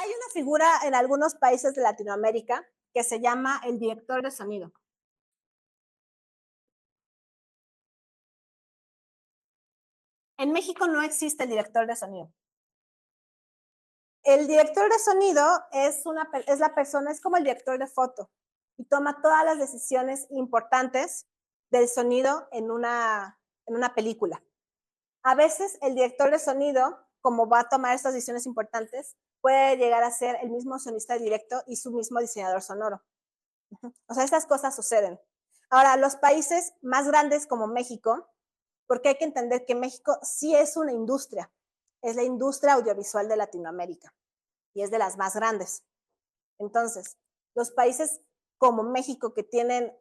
una figura en algunos países de Latinoamérica que se llama el director de sonido. En México no existe el director de sonido. El director de sonido es la persona, es como el director de foto y toma todas las decisiones importantes del sonido en una película. A veces el director de sonido, como va a tomar estas decisiones importantes, puede llegar a ser el mismo sonista directo y su mismo diseñador sonoro. O sea, estas cosas suceden. Ahora, los países más grandes como México, porque hay que entender que México sí es una industria, es la industria audiovisual de Latinoamérica y es de las más grandes. Entonces, los países como México que tienen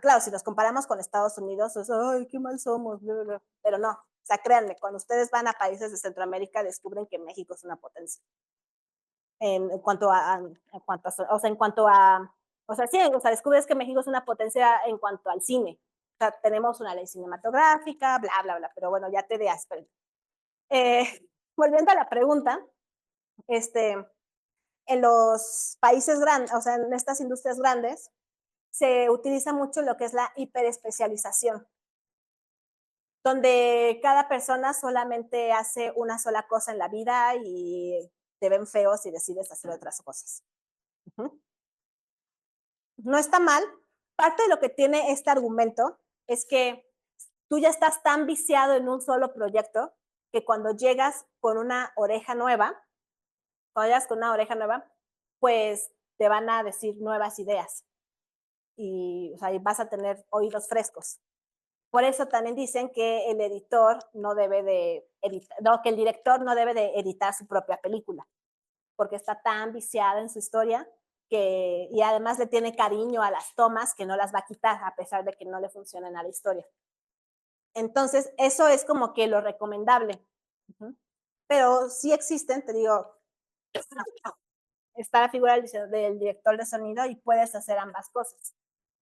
claro, si nos comparamos con Estados Unidos, es, ay, qué mal somos, bla, bla, bla. Pero no, o sea, créanme, cuando ustedes van a países de Centroamérica, descubren que México es una potencia. Descubres que México es una potencia en cuanto al cine. O sea, tenemos una ley cinematográfica, bla, bla, bla, pero bueno, ya te de Asper. Volviendo a la pregunta, en los países grandes, o sea, en estas industrias grandes, se utiliza mucho lo que es la hiperespecialización, donde cada persona solamente hace una sola cosa en la vida y te ven feos y decides hacer otras cosas. No está mal. Parte de lo que tiene este argumento es que tú ya estás tan viciado en un solo proyecto que cuando llegas con una oreja nueva, pues te van a decir nuevas ideas y, o sea, vas a tener oídos frescos. Por eso también dicen que el editor no debe de editar, no, que el director no debe de editar su propia película, porque está tan viciada en su historia y además le tiene cariño a las tomas que no las va a quitar a pesar de que no le funcionen a la historia. Entonces, eso es como que lo recomendable. Pero sí existen, te digo, está la figura del director de sonido y puedes hacer ambas cosas.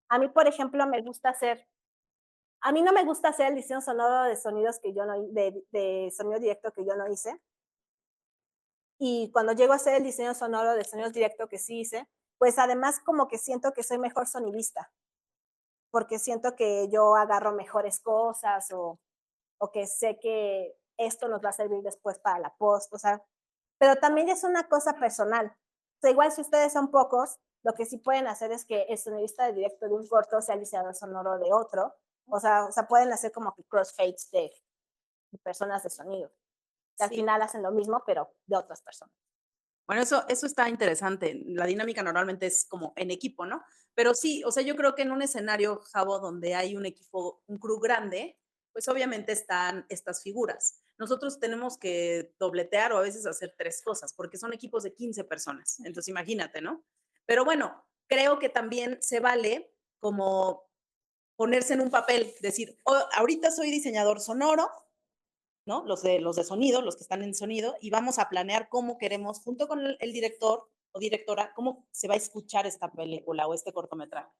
A mí, por ejemplo, a mí no me gusta hacer el diseño sonoro de sonidos que yo no, de sonido directo que yo no hice. Y cuando llego a hacer el diseño sonoro de sonidos directo que sí hice, pues además como que siento que soy mejor sonidista, porque siento que yo agarro mejores cosas o que sé que esto nos va a servir después para la post, o sea, pero también es una cosa personal. O sea, igual si ustedes son pocos, lo que sí pueden hacer es que el sonidista de directo de un corto sea el diseñador sonoro de otro, o sea pueden hacer como que crossfades de personas de sonido. Que al final hacen lo mismo, pero de otras personas. Bueno, eso está interesante. La dinámica normalmente es como en equipo, ¿no? Pero sí, o sea, yo creo que en un escenario, Javo, donde hay un equipo, un crew grande, pues obviamente están estas figuras. Nosotros tenemos que dobletear o a veces hacer 3 cosas, porque son equipos de 15 personas. Entonces, imagínate, ¿no? Pero bueno, creo que también se vale como ponerse en un papel, decir, oh, ahorita soy diseñador sonoro, ¿no? Los de sonido, los que están en sonido, y vamos a planear cómo queremos, junto con el director o directora, cómo se va a escuchar esta película o este cortometraje.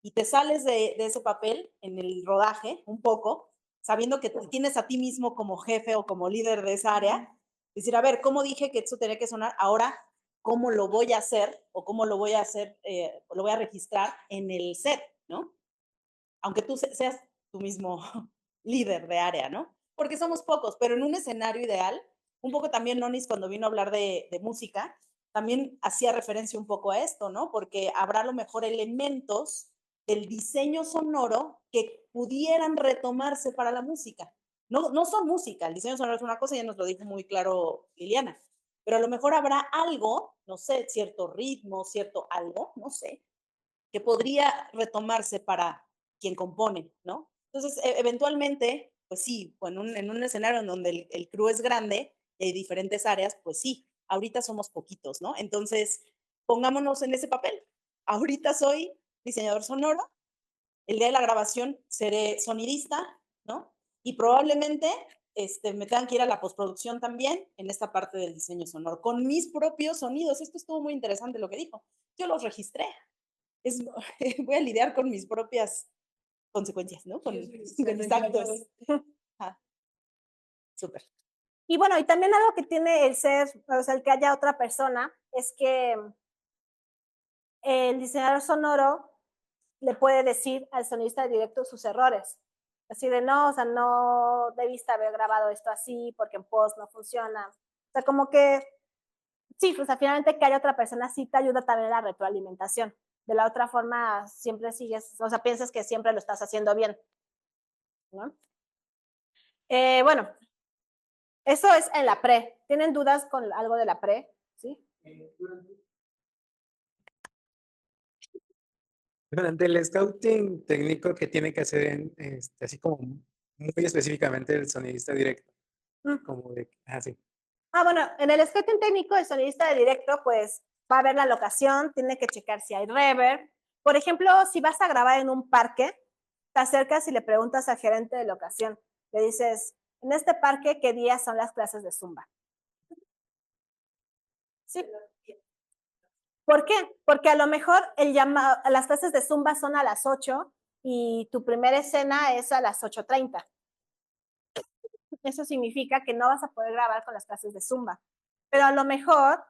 Y te sales de ese papel en el rodaje un poco, sabiendo que te tienes a ti mismo como jefe o como líder de esa área, decir, a ver, ¿cómo dije que eso tenía que sonar? Ahora, ¿cómo lo voy a hacer? O ¿cómo lo voy a hacer? Lo voy a registrar en el set, ¿no? Aunque tú seas tú mismo líder de área, ¿no? Porque somos pocos, pero en un escenario ideal, un poco también Nonis cuando vino a hablar de música, también hacía referencia un poco a esto, ¿no? Porque habrá a lo mejor elementos del diseño sonoro que pudieran retomarse para la música. No son música, el diseño sonoro es una cosa, ya nos lo dijo muy claro Liliana, pero a lo mejor habrá algo no sé, cierto ritmo, cierto algo, no sé, que podría retomarse para quien compone, ¿no? Entonces, eventualmente, pues sí, en un escenario en donde el crew es grande y hay diferentes áreas, pues sí, ahorita somos poquitos, ¿no? Entonces, pongámonos en ese papel. Ahorita soy diseñador sonoro, el día de la grabación seré sonidista, ¿no? Y probablemente me tengan que ir a la postproducción también en esta parte del diseño sonoro, con mis propios sonidos. Esto estuvo muy interesante lo que dijo. Yo los registré. Es, voy a lidiar con mis propias consecuencias, ¿no? Con mis actos. Ah, súper. Y bueno, y también algo que tiene el ser, o sea, el que haya otra persona, es que el diseñador sonoro le puede decir al sonidista de directo sus errores. Así de, no, o sea, no debiste haber grabado esto así porque en post no funciona. O sea, como que, sí, pues finalmente que haya otra persona sí te ayuda también a la retroalimentación. De la otra forma, siempre sigues, o sea, piensas que siempre lo estás haciendo bien, ¿no? Bueno, eso es en la pre. ¿Tienen dudas con algo de la pre? ¿Sí? Durante el scouting técnico que tiene que hacer así como muy específicamente el sonidista directo, como de, sí. Bueno, en el scouting técnico, el sonidista de directo, pues va a ver la locación, tiene que checar si hay reverb. Por ejemplo, si vas a grabar en un parque, te acercas y le preguntas al gerente de locación. Le dices, en este parque, ¿qué días son las clases de Zumba? Sí. ¿Por qué? Porque a lo mejor las clases de Zumba son a las 8 y tu primera escena es a las 8:30. Eso significa que no vas a poder grabar con las clases de Zumba. Pero a lo mejor,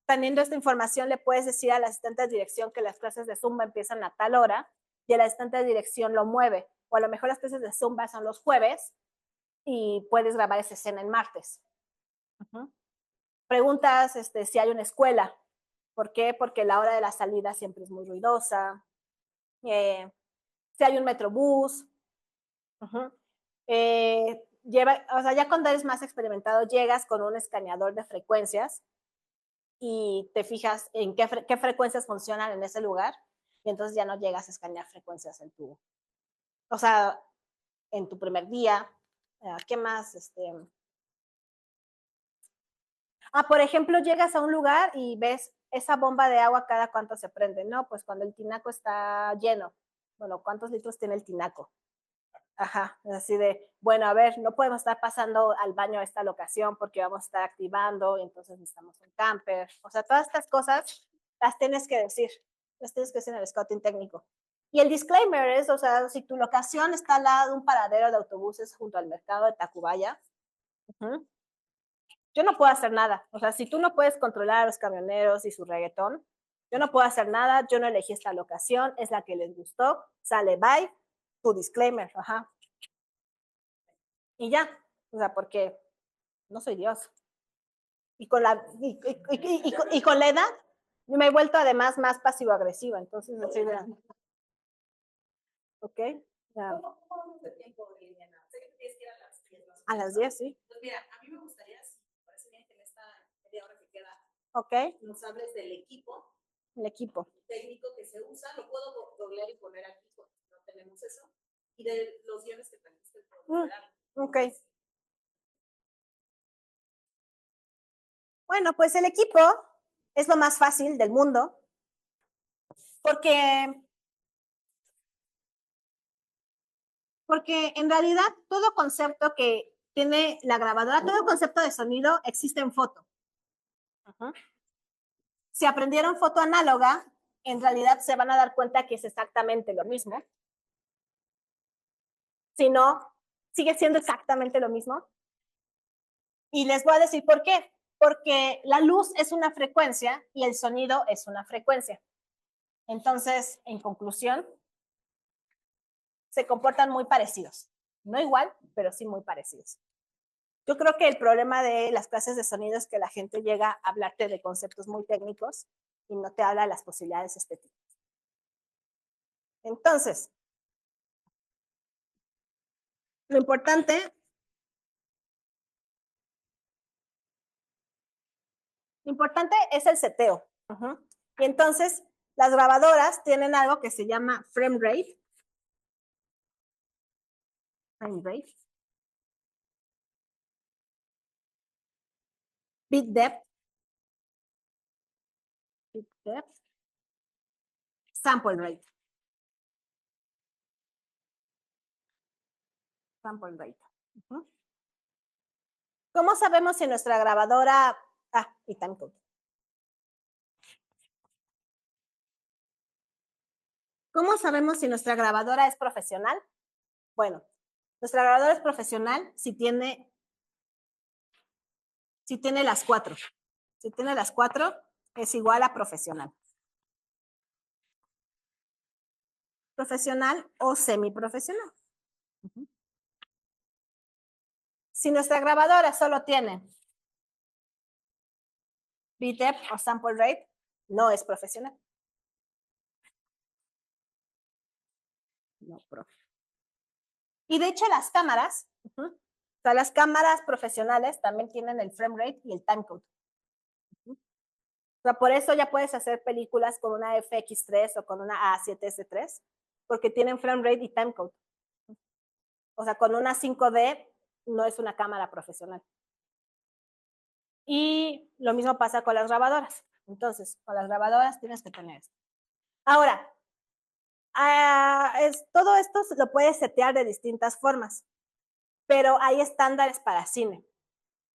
teniendo esta información, le puedes decir al asistente de dirección que las clases de Zumba empiezan a tal hora y el asistente de dirección lo mueve. O a lo mejor las clases de Zumba son los jueves y puedes grabar esa escena el martes. Preguntas si hay una escuela. ¿Por qué? Porque la hora de la salida siempre es muy ruidosa. Si hay un metrobús. O sea, ya cuando eres más experimentado, llegas con un escaneador de frecuencias y te fijas en qué frecuencias funcionan en ese lugar y entonces ya no llegas a escanear frecuencias o sea, en tu primer día. ¿Qué más? Por ejemplo, llegas a un lugar y ves esa bomba de agua cada cuánto se prende, ¿no? Pues cuando el tinaco está lleno. Bueno, ¿cuántos litros tiene el tinaco? Ajá, así de, bueno, a ver, no podemos estar pasando al baño a esta locación porque vamos a estar activando y entonces necesitamos un camper. O sea, todas estas cosas las tienes que decir en el scouting técnico. Y el disclaimer es, o sea, si tu locación está al lado de un paradero de autobuses junto al mercado de Tacubaya, yo no puedo hacer nada. O sea, si tú no puedes controlar a los camioneros y su reggaetón, yo no puedo hacer nada, yo no elegí esta locación, es la que les gustó, sale, bye, tu disclaimer, ajá. Y ya, o sea, porque no soy Dios. Y con la, y con la edad, me he vuelto además más pasivo-agresiva, entonces, así de, ok, ya. A las 10, sí. Pues mira, a mí me gustaría, si parece bien que en esta media hora que queda, Ok, nos hables del equipo el equipo. técnico que se usa. Lo puedo doblar y poner aquí porque no tenemos eso. Y de los guiones que trajiste. Ok. Bueno, pues el equipo es lo más fácil del mundo porque en realidad todo concepto que tiene la grabadora, todo concepto de sonido existe en foto. Si aprendieron foto análoga, en realidad se van a dar cuenta que es exactamente lo mismo. Si no, sigue siendo exactamente lo mismo. Y les voy a decir por qué. Porque la luz es una frecuencia y el sonido es una frecuencia. Entonces, en conclusión, se comportan muy parecidos. No igual, pero sí muy parecidos. Yo creo que el problema de las clases de sonido es que la gente llega a hablarte de conceptos muy técnicos y no te habla de las posibilidades estéticas. Entonces, lo Importante es el seteo. Y entonces, las grabadoras tienen algo que se llama frame rate. Frame rate. Bit depth. Bit depth. Sample rate. Sample rate. ¿Cómo sabemos si nuestra grabadora... y timecode. ¿Cómo sabemos si nuestra grabadora es profesional? Bueno, nuestra grabadora es profesional si tiene las 4. Si tiene las 4, es igual a profesional. Profesional o semiprofesional. Si nuestra grabadora solo tiene bit depth o sample rate, no es profesional. No, profe. Y de hecho las cámaras, o sea, las cámaras profesionales también tienen el frame rate y el timecode. O sea, por eso ya puedes hacer películas con una FX3 o con una A7S3, porque tienen frame rate y timecode. O sea, con una 5D no es una cámara profesional. Y lo mismo pasa con las grabadoras. Entonces, con las grabadoras tienes que tener esto. Ahora, todo esto lo puedes setear de distintas formas, pero hay estándares para cine.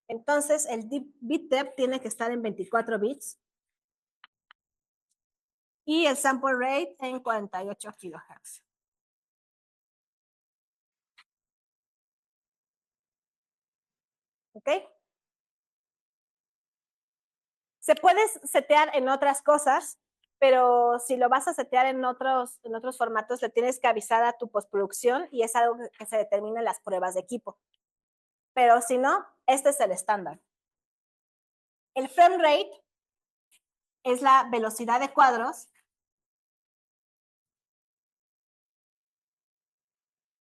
Entonces, el bit depth tiene que estar en 24 bits y el sample rate en 48 kilohertz. ¿Ok? Se puede setear en otras cosas, pero si lo vas a setear en otros formatos, le tienes que avisar a tu postproducción y es algo que se determina en las pruebas de equipo. Pero si no, este es el estándar. El frame rate es la velocidad de cuadros.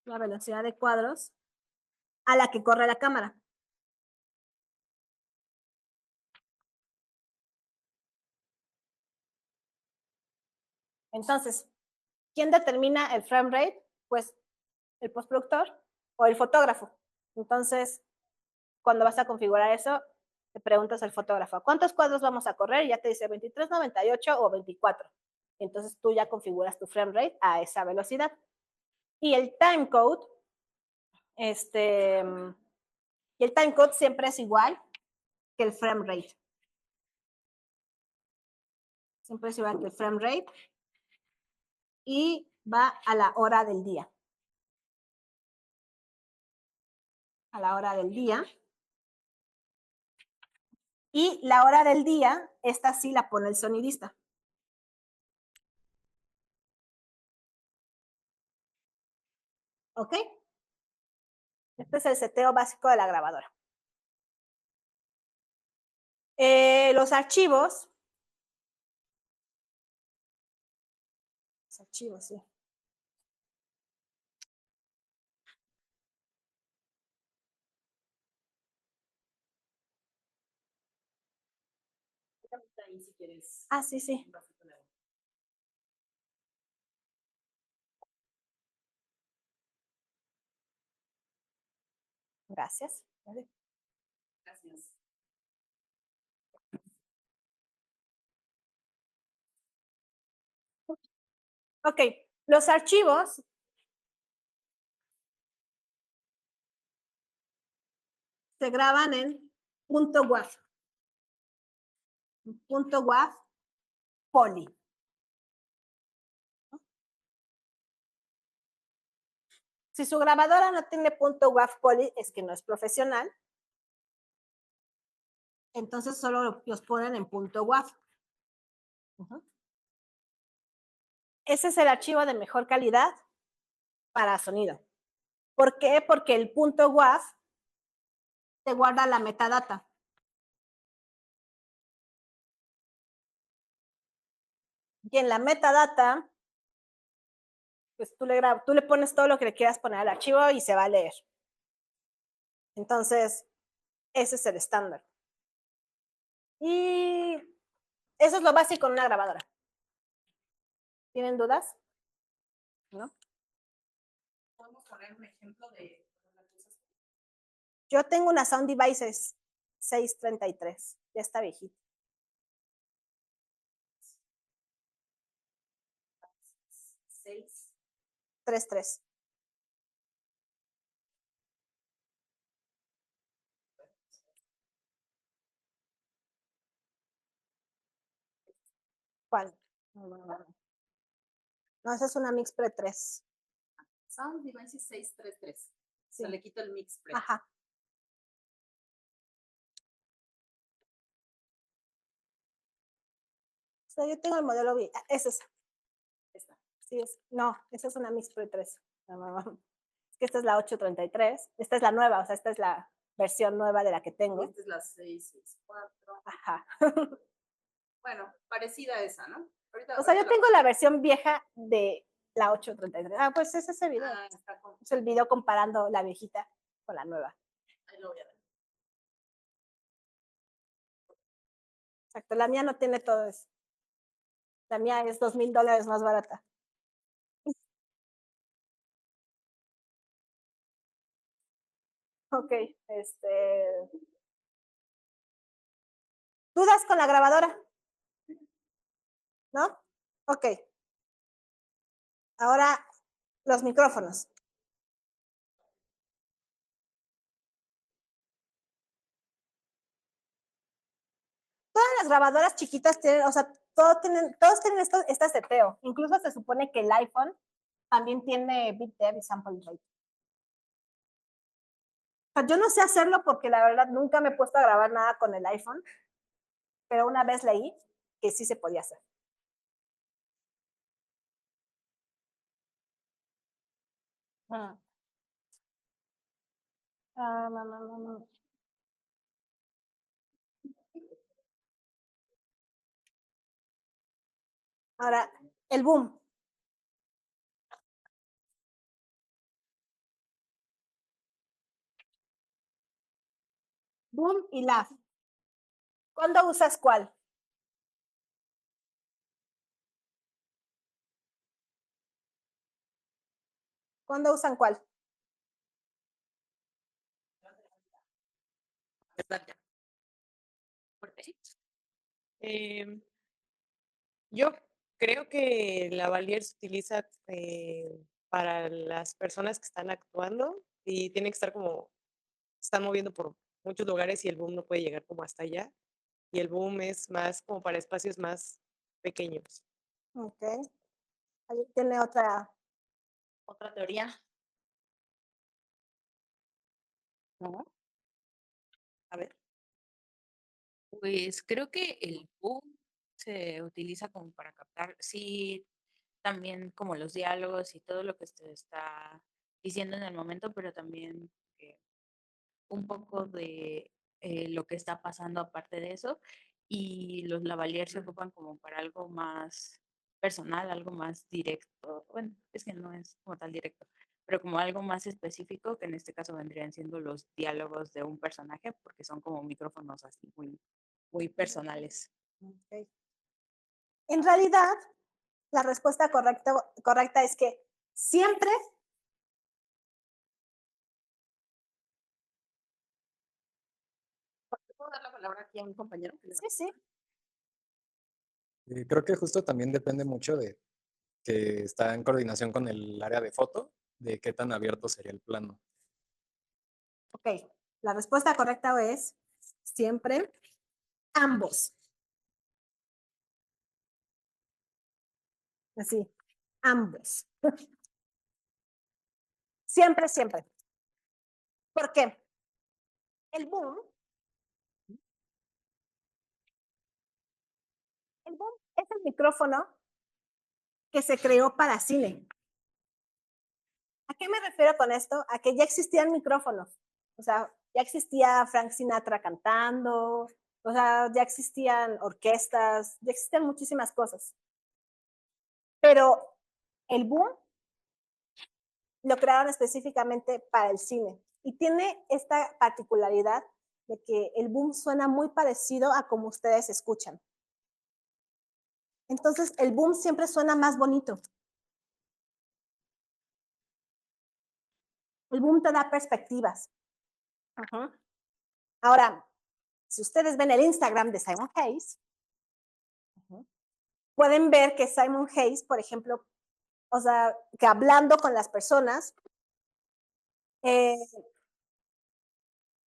La velocidad de cuadros a la que corre la cámara. Entonces, ¿quién determina el frame rate? Pues el postproductor o el fotógrafo. Entonces, cuando vas a configurar eso, te preguntas al fotógrafo, ¿cuántos cuadros vamos a correr? Y ya te dice 23, 98 o 24. Entonces, tú ya configuras tu frame rate a esa velocidad. Y el timecode, siempre es igual que el frame rate. Siempre es igual que el frame rate. Y va a la hora del día. A la hora del día. Y la hora del día, esta sí la pone el sonidista. ¿Ok? Este es el seteo básico de la grabadora. Los archivos. Los archivos, sí. Sí, sí. Gracias. Gracias. Ok, los archivos se graban en .wav. .wav poly. Si su grabadora no tiene .wav poly, es que no es profesional. Entonces solo los ponen en .wav. Ese es el archivo de mejor calidad para sonido. ¿Por qué? Porque el .wav te guarda la metadata. Y en la metadata, pues tú le pones todo lo que le quieras poner al archivo y se va a leer. Entonces, ese es el estándar. Y eso es lo básico en una grabadora. ¿Tienen dudas? ¿No? Podemos poner un ejemplo de Yo tengo una Sound Devices 633. Ya está viejita. 633. ¿Cuál? No, esa es una Mix Pre 3. Sound Devices 633. Sí. Se le quita el mix pre. Ajá. O sea, yo tengo el modelo es esa. Esta. Sí, no, esa es una Mix Pre 3. Es que esta es la 833. Esta es la nueva, o sea, esta es la versión nueva de la que Y tengo. esta es la 664. Ajá. Bueno, parecida a esa, ¿no? O sea, yo tengo la versión vieja de la 833. Ah, pues es ese video. Ah, está con... Es el video comparando la viejita con la nueva. Ahí lo voy a ver. Exacto, la mía no tiene todo eso. La mía es $2,000 más barata. Ok, ¿dudas con la grabadora? ¿No? Ok. Ahora, los micrófonos. Todas las grabadoras chiquitas tienen, o sea, todos tienen estas de Teo. Incluso se supone que el iPhone también tiene BitDev y Sample Rate. O sea, yo no sé hacerlo porque la verdad nunca me he puesto a grabar nada con el iPhone, pero una vez leí que sí se podía hacer. No. Ahora, el boom. Boom y lav. ¿Cuándo usas cuál? ¿Cuándo usan cuál? Yo creo que la Valier se utiliza para las personas que están actuando y tiene que estar como, están moviendo por muchos lugares y el boom no puede llegar como hasta allá. Y el boom es más como para espacios más pequeños. Ok. Ahí tiene otra teoría. ¿No? A ver. Pues creo que el boom se utiliza como para captar, sí, también como los diálogos y todo lo que se está diciendo en el momento, pero también un poco de lo que está pasando aparte de eso. Y los lavaliers se ocupan como para algo más personal, algo más directo. Bueno, es que no es como tal directo, pero como algo más específico, que en este caso vendrían siendo los diálogos de un personaje, porque son como micrófonos así muy personales. Okay. En realidad, la respuesta correcta es que siempre ¿Puedo dar la palabra aquí a un compañero? sí. Creo que justo también depende mucho de que está en coordinación con el área de foto, de qué tan abierto sería el plano. Ok, la respuesta correcta es siempre ambos. Así, ambos. Siempre. ¿Por qué? El boom es el micrófono que se creó para cine. ¿A qué me refiero con esto? A que ya existían micrófonos. O sea, ya existía Frank Sinatra cantando, o sea, ya existían orquestas, ya existían muchísimas cosas. Pero el boom lo crearon específicamente para el cine. Y tiene esta particularidad de que el boom suena muy parecido a como ustedes escuchan. Entonces, el boom siempre suena más bonito. El boom te da perspectivas. Ahora, si ustedes ven el Instagram de Simon Hayes, pueden ver que Simon Hayes, por ejemplo, o sea, que hablando con las personas,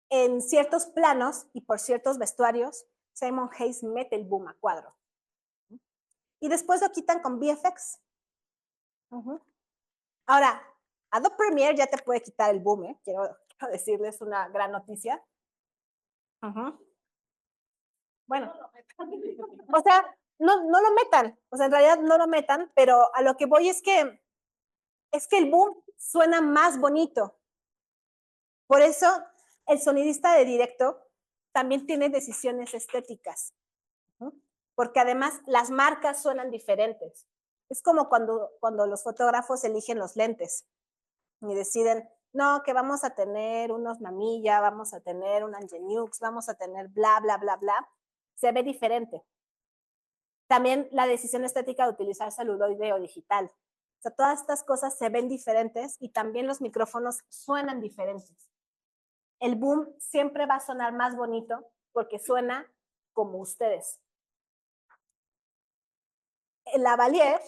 en ciertos planos y por ciertos vestuarios, Simon Hayes mete el boom a cuadro. Y después lo quitan con VFX. Ahora, Adobe Premiere ya te puede quitar el boom, ¿eh? Quiero decirles una gran noticia. Bueno, o sea, no lo metan, o sea, en realidad no lo metan, pero a lo que voy es que el boom suena más bonito. Por eso, el sonidista de directo también tiene decisiones estéticas, porque además las marcas suenan diferentes. Es como cuando los fotógrafos eligen los lentes y deciden, no, que vamos a tener unos Mamilla, vamos a tener un Angenux, vamos a tener bla, bla, bla, bla. Se ve diferente. También la decisión estética de utilizar celuloide o digital. O sea, todas estas cosas se ven diferentes y también los micrófonos suenan diferentes. El boom siempre va a sonar más bonito porque suena como ustedes. El lavalier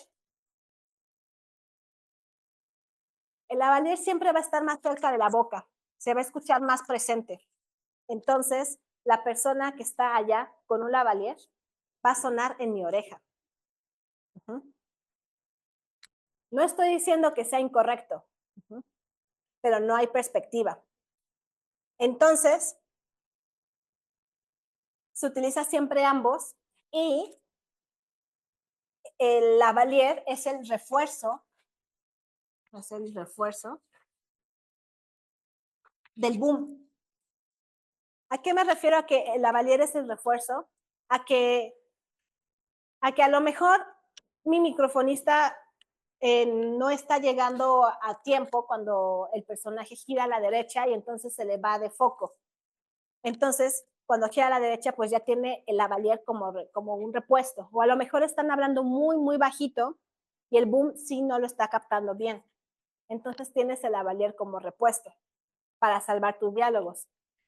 siempre va a estar más cerca de la boca, se va a escuchar más presente. Entonces, la persona que está allá con un lavalier va a sonar en mi oreja. No estoy diciendo que sea incorrecto, pero no hay perspectiva. Entonces, se utiliza siempre ambos y el lavalier es el refuerzo del boom. ¿A qué me refiero a que el lavalier es el refuerzo? A que a lo mejor mi microfonista no está llegando a tiempo cuando el personaje gira a la derecha y entonces se le va de foco. Entonces, cuando gira a la derecha, pues ya tiene el lavalier como un repuesto. O a lo mejor están hablando muy, muy bajito y el boom sí no lo está captando bien. Entonces tienes el lavalier como repuesto para salvar tus diálogos.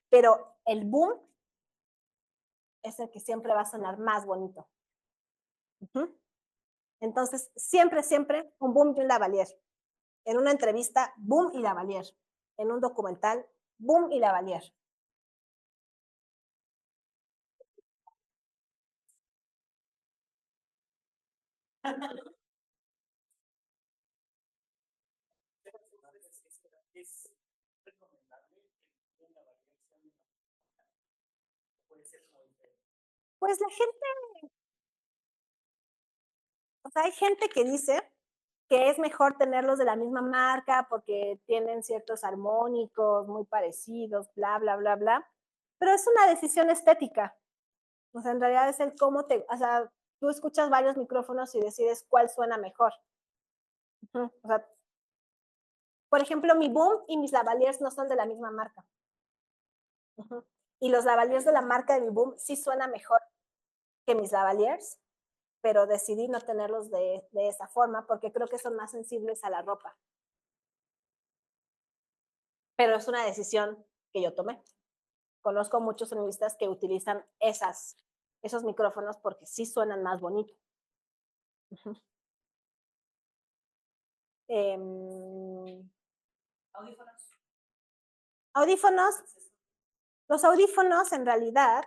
Pero el boom es el que siempre va a sonar más bonito. Entonces, siempre, siempre un boom y un lavalier. En una entrevista, boom y lavalier. En un documental, boom y lavalier. Pues la gente, o sea, hay gente que dice que es mejor tenerlos de la misma marca porque tienen ciertos armónicos muy parecidos, bla, bla, bla, bla. Pero es una decisión estética. O sea, en realidad es el cómo o sea, tú escuchas varios micrófonos y decides cuál suena mejor. O sea, por ejemplo, mi boom y mis lavaliers no son de la misma marca. Y los lavaliers de la marca de mi boom sí suena mejor que mis lavaliers, pero decidí no tenerlos de esa forma porque creo que son más sensibles a la ropa. Pero es una decisión que yo tomé. Conozco muchos sonidistas que utilizan esos micrófonos porque sí suenan más bonito. Audífonos. Los audífonos, en realidad,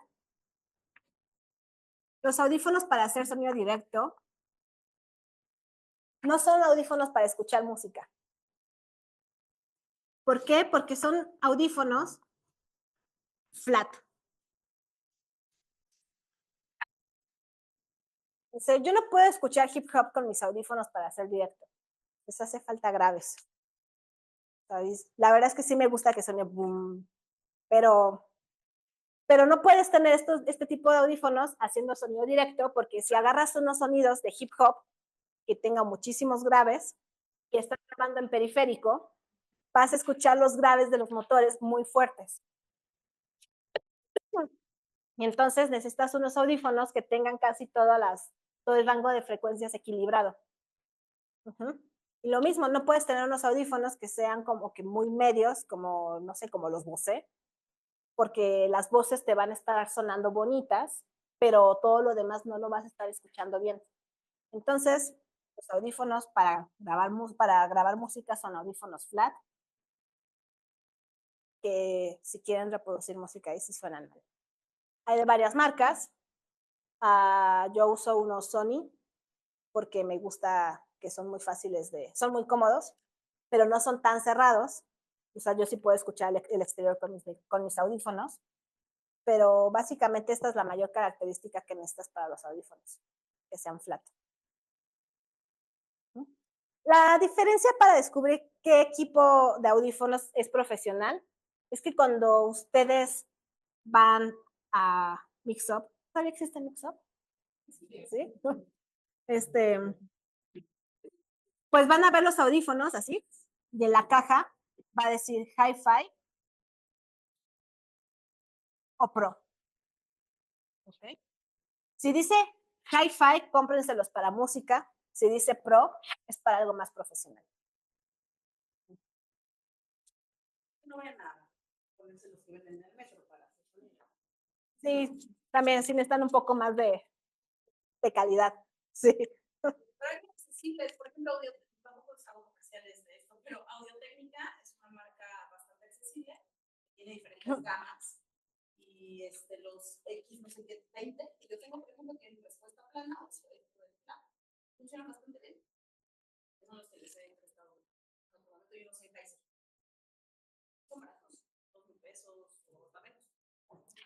los audífonos para hacer sonido directo no son audífonos para escuchar música. ¿Por qué? Porque son audífonos flat. O sea, yo no puedo escuchar hip hop con mis audífonos para hacer directo. Les hace falta graves. ¿Sabes? La verdad es que sí me gusta que suene boom, pero no puedes tener este tipo de audífonos haciendo sonido directo porque si agarras unos sonidos de hip hop que tengan muchísimos graves y estás grabando en periférico, vas a escuchar los graves de los motores muy fuertes. Y entonces necesitas unos audífonos que tengan casi todo el rango de frecuencias equilibrado. Y lo mismo, no puedes tener unos audífonos que sean como que muy medios, como, no sé, como los Bose, porque las voces te van a estar sonando bonitas, pero todo lo demás no lo vas a estar escuchando bien. Entonces, los audífonos para grabar música son audífonos flat, que si quieren reproducir música ahí sí suenan mal. Hay de varias marcas. Yo uso unos Sony porque me gusta que son muy fáciles son muy cómodos, pero no son tan cerrados. O sea, yo sí puedo escuchar el exterior con mis audífonos, pero básicamente esta es la mayor característica que necesitas para los audífonos, que sean flat. La diferencia para descubrir qué equipo de audífonos es profesional es que cuando ustedes van a Mixup, ¿todavía existe Mixup? ¿Sí? Pues van a ver los audífonos así, y en la caja va a decir Hi-Fi o Pro. ¿Okay? Si dice Hi-Fi, cómprenselos para música. Si dice Pro, es para algo más profesional. No vayan a ponerse los que venden en el metro para hacer sonido. Sí, también sí necesitan un poco más de calidad. Sí. Pero hay cosas accesibles, por ejemplo, tampoco usamos comerciales de esto, pero Audio-Técnica es una marca bastante accesible, tiene diferentes gamas y los X no sé qué 20, y yo tengo por ejemplo que en respuesta plana o funciona bastante bien. Son los que les he prestado. Yo no soy Kaiser. Son baratos, 2,000 pesos o también.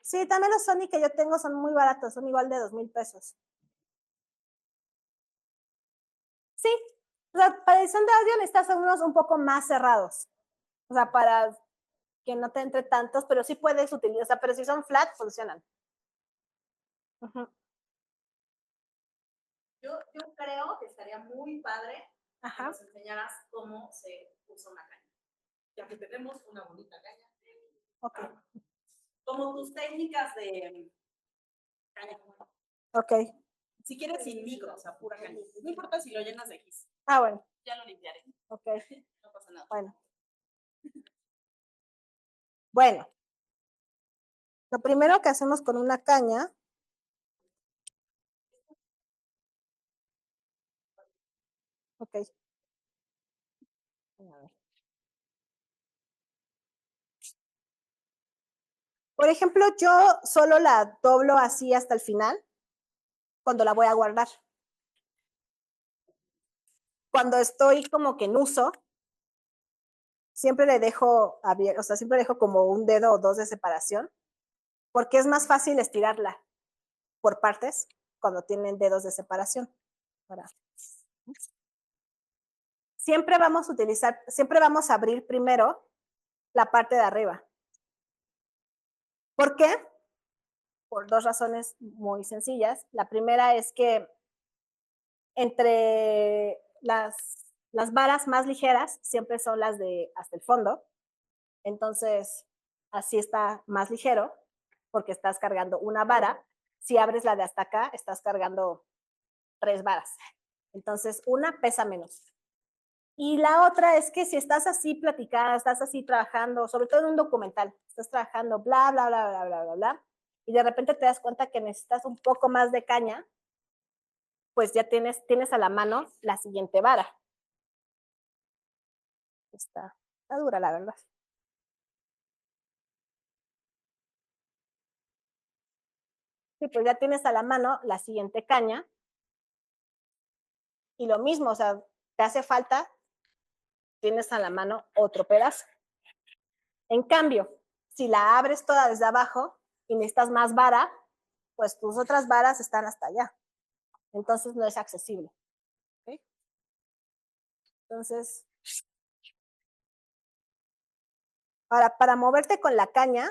Sí, también los Sony que yo tengo son muy baratos, son igual de 2,000 pesos. Sí, o sea, para edición de audio necesitas unos un poco más cerrados. O sea, para que no te entre tantos, pero sí puedes utilizar, o sea, pero si son flat, funcionan. Yo creo que estaría muy padre que Ajá. nos enseñaras cómo se usa una caña. Ya que tenemos una bonita caña. Ok. Como tus técnicas de caña. Ok. Si quieres sin micro, o sea, pura caña. No importa si lo llenas de X. Ah, bueno. Ya lo limpiaré. Ok. No pasa nada. Bueno. Bueno. Lo primero que hacemos con una caña ok. A ver. Por ejemplo, yo solo la doblo así hasta el final cuando la voy a guardar. Cuando estoy como que en uso, siempre le dejo abierto, o sea, siempre dejo como un dedo o dos de separación, porque es más fácil estirarla por partes cuando tienen dedos de separación. Ahora, siempre vamos a abrir primero la parte de arriba. ¿Por qué? Por dos razones muy sencillas. La primera es que entre las varas más ligeras siempre son las de hasta el fondo. Entonces, así está más ligero porque estás cargando una vara. Si abres la de hasta acá, estás cargando 3 varas. Entonces, una pesa menos. Y la otra es que si estás así platicando, estás así trabajando, sobre todo en un documental, estás trabajando bla, bla, bla, bla, bla, bla, bla, y de repente te das cuenta que necesitas un poco más de caña, pues ya tienes a la mano la siguiente vara. Está dura, la verdad. Sí, pues ya tienes a la mano la siguiente caña. Y lo mismo, o sea, te hace falta, tienes a la mano otro pedazo. En cambio, si la abres toda desde abajo y necesitas más vara, pues tus otras varas están hasta allá. Entonces no es accesible. ¿Okay? Entonces, ahora para moverte con la caña,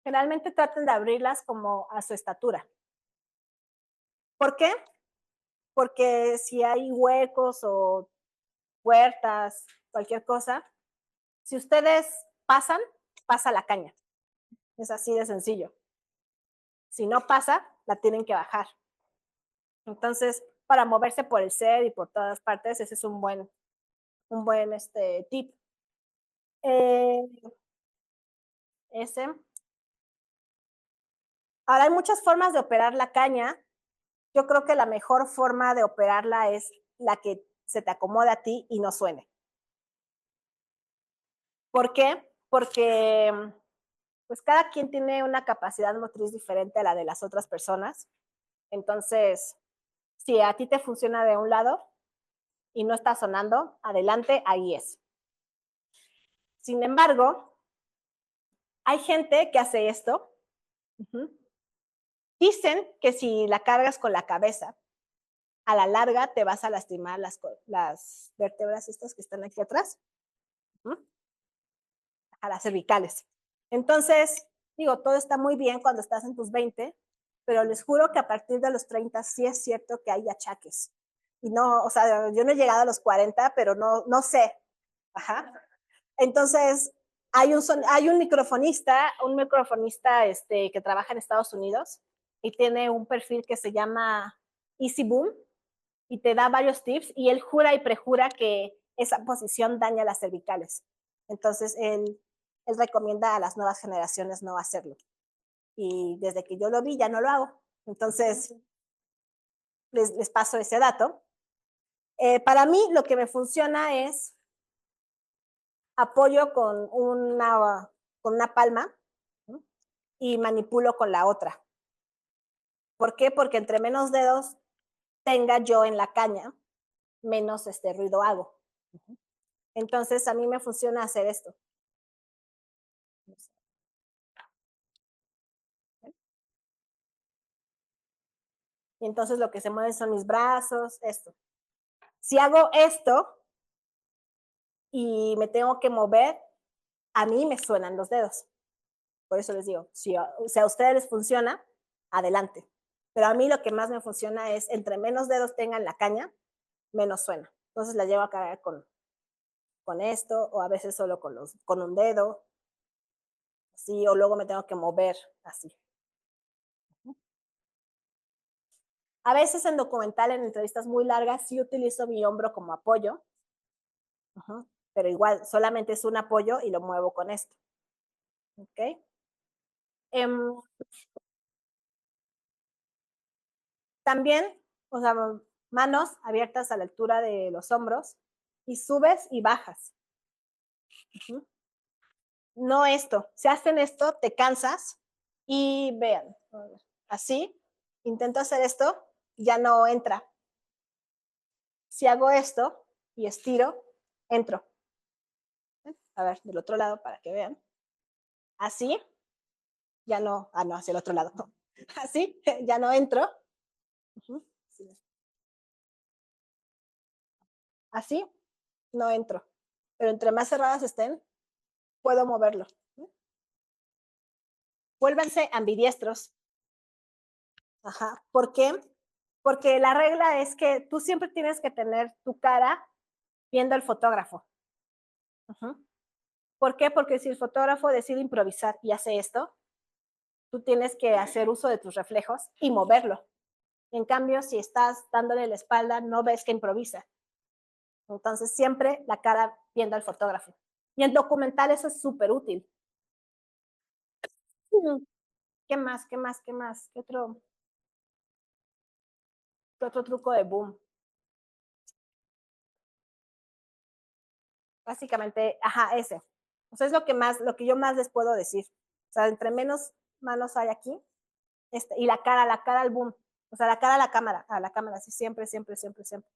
generalmente traten de abrirlas como a su estatura. ¿Por qué? Porque si hay huecos o puertas, cualquier cosa, si ustedes pasan, pasa la caña. Es así de sencillo. Si no pasa, la tienen que bajar. Entonces, para moverse por el set y por todas partes, ese es un buen tip. Ese. Ahora, hay muchas formas de operar la caña. Yo creo que la mejor forma de operarla es la que se te acomode a ti y no suene. ¿Por qué? Porque pues cada quien tiene una capacidad motriz diferente a la de las otras personas. Entonces, si a ti te funciona de un lado y no está sonando, adelante, ahí es. Sin embargo, hay gente que hace esto. Dicen que si la cargas con la cabeza, a la larga te vas a lastimar las vértebras estas que están aquí atrás, a las cervicales. Entonces, digo, todo está muy bien cuando estás en tus 20, pero les juro que a partir de los 30 sí es cierto que hay achaques. Y no, o sea, yo no he llegado a los 40, pero no sé. Ajá. Entonces, hay un microfonista que trabaja en Estados Unidos y tiene un perfil que se llama Easy Boom y te da varios tips y él jura y prejura que esa posición daña las cervicales. Entonces, él recomienda a las nuevas generaciones no hacerlo. Y desde que yo lo vi, ya no lo hago. Entonces, les paso ese dato. Para mí, lo que me funciona es apoyo con una palma y manipulo con la otra. ¿Por qué? Porque entre menos dedos tenga yo en la caña, menos ruido hago. Entonces, a mí me funciona hacer esto. Y entonces lo que se mueve son mis brazos, esto. Si hago esto y me tengo que mover, a mí me suenan los dedos. Por eso les digo, si a ustedes les funciona, adelante. Pero a mí lo que más me funciona es, entre menos dedos tengan la caña, menos suena. Entonces la llevo a cargar con esto, o a veces solo con un dedo, así, o luego me tengo que mover así. A veces en documental, en entrevistas muy largas, sí utilizo mi hombro como apoyo, pero igual solamente es un apoyo y lo muevo con esto. ¿Ok? También, o sea, manos abiertas a la altura de los hombros y subes y bajas. No esto. Si hacen esto, te cansas y vean, así, intento hacer esto, ya no entra. Si hago esto y estiro, entro. A ver, del otro lado para que vean. Así, ya no, no, hacia el otro lado. Así, ya no entro. Así, no entro. Pero entre más cerradas estén, puedo moverlo. Vuélvanse ambidiestros. Ajá. ¿Por qué? Porque la regla es que tú siempre tienes que tener tu cara viendo al fotógrafo. ¿Por qué? Porque si el fotógrafo decide improvisar y hace esto, tú tienes que hacer uso de tus reflejos y moverlo. En cambio, si estás dándole la espalda, no ves que improvisa. Entonces, siempre la cara viendo al fotógrafo. Y en documental eso es súper útil. ¿Qué más? ¿Qué más? ¿Qué más? ¿Qué otro truco de boom? Básicamente, ajá, ese. O sea, es lo que yo más les puedo decir. O sea, entre menos manos hay aquí, y la cara al boom. O sea, la cara a la cámara, sí, siempre, siempre, siempre, siempre.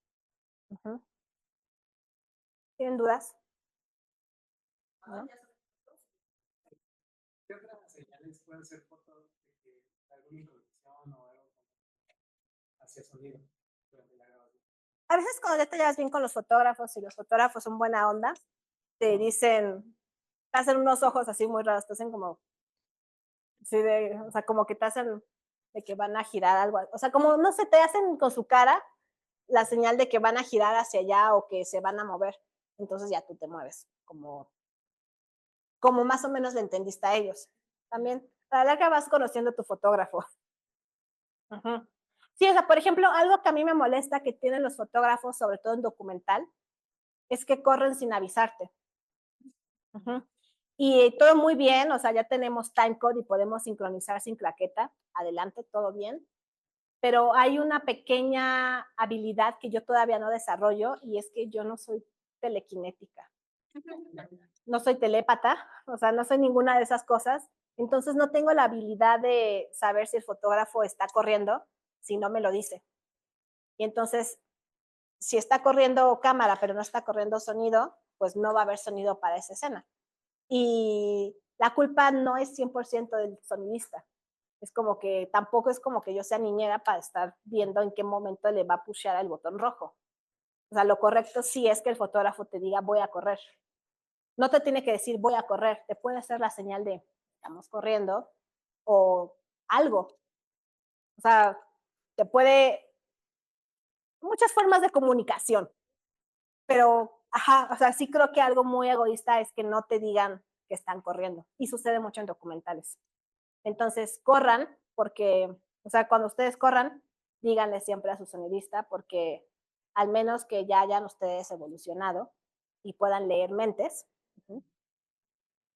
¿Tienen dudas? ¿No? ¿Qué otras señales pueden ser fotos de que alguna introducción o algo hacia sonido durante la grabación? A veces cuando ya te llevas bien con los fotógrafos y los fotógrafos son buena onda, te dicen, te hacen unos ojos así muy raros, te hacen como, sí, o sea, como que te hacen de que van a girar algo, o sea, como, no sé, te hacen con su cara la señal de que van a girar hacia allá o que se van a mover, entonces ya tú te mueves, como como más o menos le entendiste a ellos. También, a la larga vas conociendo a tu fotógrafo. Ujú. Sí, o sea, por ejemplo, algo que a mí me molesta que tienen los fotógrafos, sobre todo en documental, es que corren sin avisarte. Ujú. Y todo muy bien, o sea, ya tenemos timecode y podemos sincronizar sin claqueta. Adelante, todo bien. Pero hay una pequeña habilidad que yo todavía no desarrollo y es que yo no soy telequinética. No soy telépata, o sea, no soy ninguna de esas cosas. Entonces no tengo la habilidad de saber si el fotógrafo está corriendo si no me lo dice. Y entonces, si está corriendo cámara pero no está corriendo sonido, pues no va a haber sonido para esa escena. Y la culpa no es 100% del sonidista. Es como que tampoco es como que yo sea niñera para estar viendo en qué momento le va a pushear el botón rojo. O sea, lo correcto sí es que el fotógrafo te diga voy a correr. No te tiene que decir voy a correr, te puede hacer la señal de estamos corriendo o algo. O sea, te puede muchas formas de comunicación, pero ajá, o sea, sí creo que algo muy egoísta es que no te digan que están corriendo y sucede mucho en documentales. Entonces, corran porque, o sea, cuando ustedes corran, díganle siempre a su sonidista porque al menos que ya hayan ustedes evolucionado y puedan leer mentes,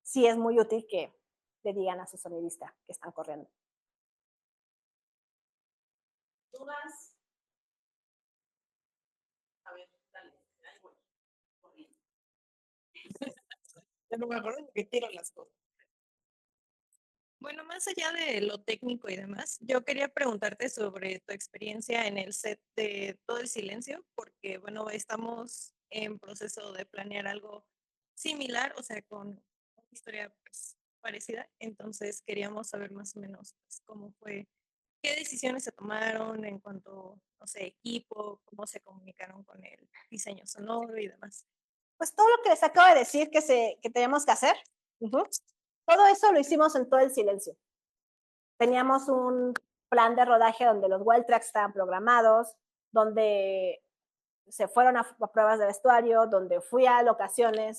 sí es muy útil que le digan a su sonidista que están corriendo. ¿Dudas? A ver, dale. Ahí voy, corriendo. Ya no me acuerdo que tiro las cosas. Bueno, más allá de lo técnico y demás, yo quería preguntarte sobre tu experiencia en el set de Todo el Silencio, porque bueno, estamos en proceso de planear algo similar, o sea, con una historia pues, parecida. Entonces queríamos saber más o menos pues, cómo fue, qué decisiones se tomaron en cuanto, no sé, equipo, cómo se comunicaron con el diseño sonoro y demás. Pues todo lo que les acabo de decir que teníamos que hacer, todo eso lo hicimos en Todo el Silencio. Teníamos un plan de rodaje donde los wild tracks estaban programados, donde se fueron a pruebas de vestuario, donde fui a locaciones,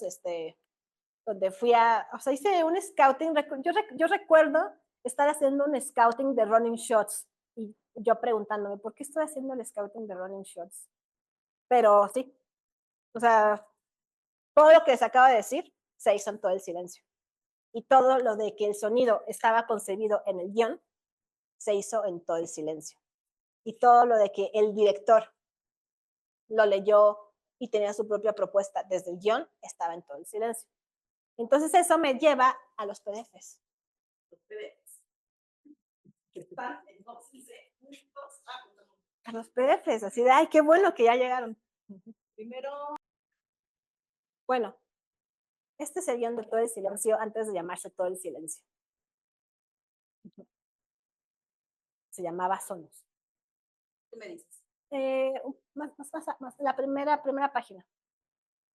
donde fui a, o sea, hice un scouting, yo recuerdo estar haciendo un scouting de running shots y yo preguntándome, ¿por qué estoy haciendo el scouting de running shots? Pero sí, o sea, todo lo que les acabo de decir se hizo en Todo el Silencio. Y todo lo de que el sonido estaba concebido en el guión se hizo en Todo el Silencio. Y todo lo de que el director lo leyó y tenía su propia propuesta desde el guión estaba en Todo el Silencio. Entonces eso me lleva a los PDFs. Los PDFs. Que están en a los PDFs, así de, ay, qué bueno que ya llegaron. Primero, bueno, este es el guión de Todo el Silencio antes de llamarse Todo el Silencio. Se llamaba Sonos. ¿qué me dices? Más, la primera página.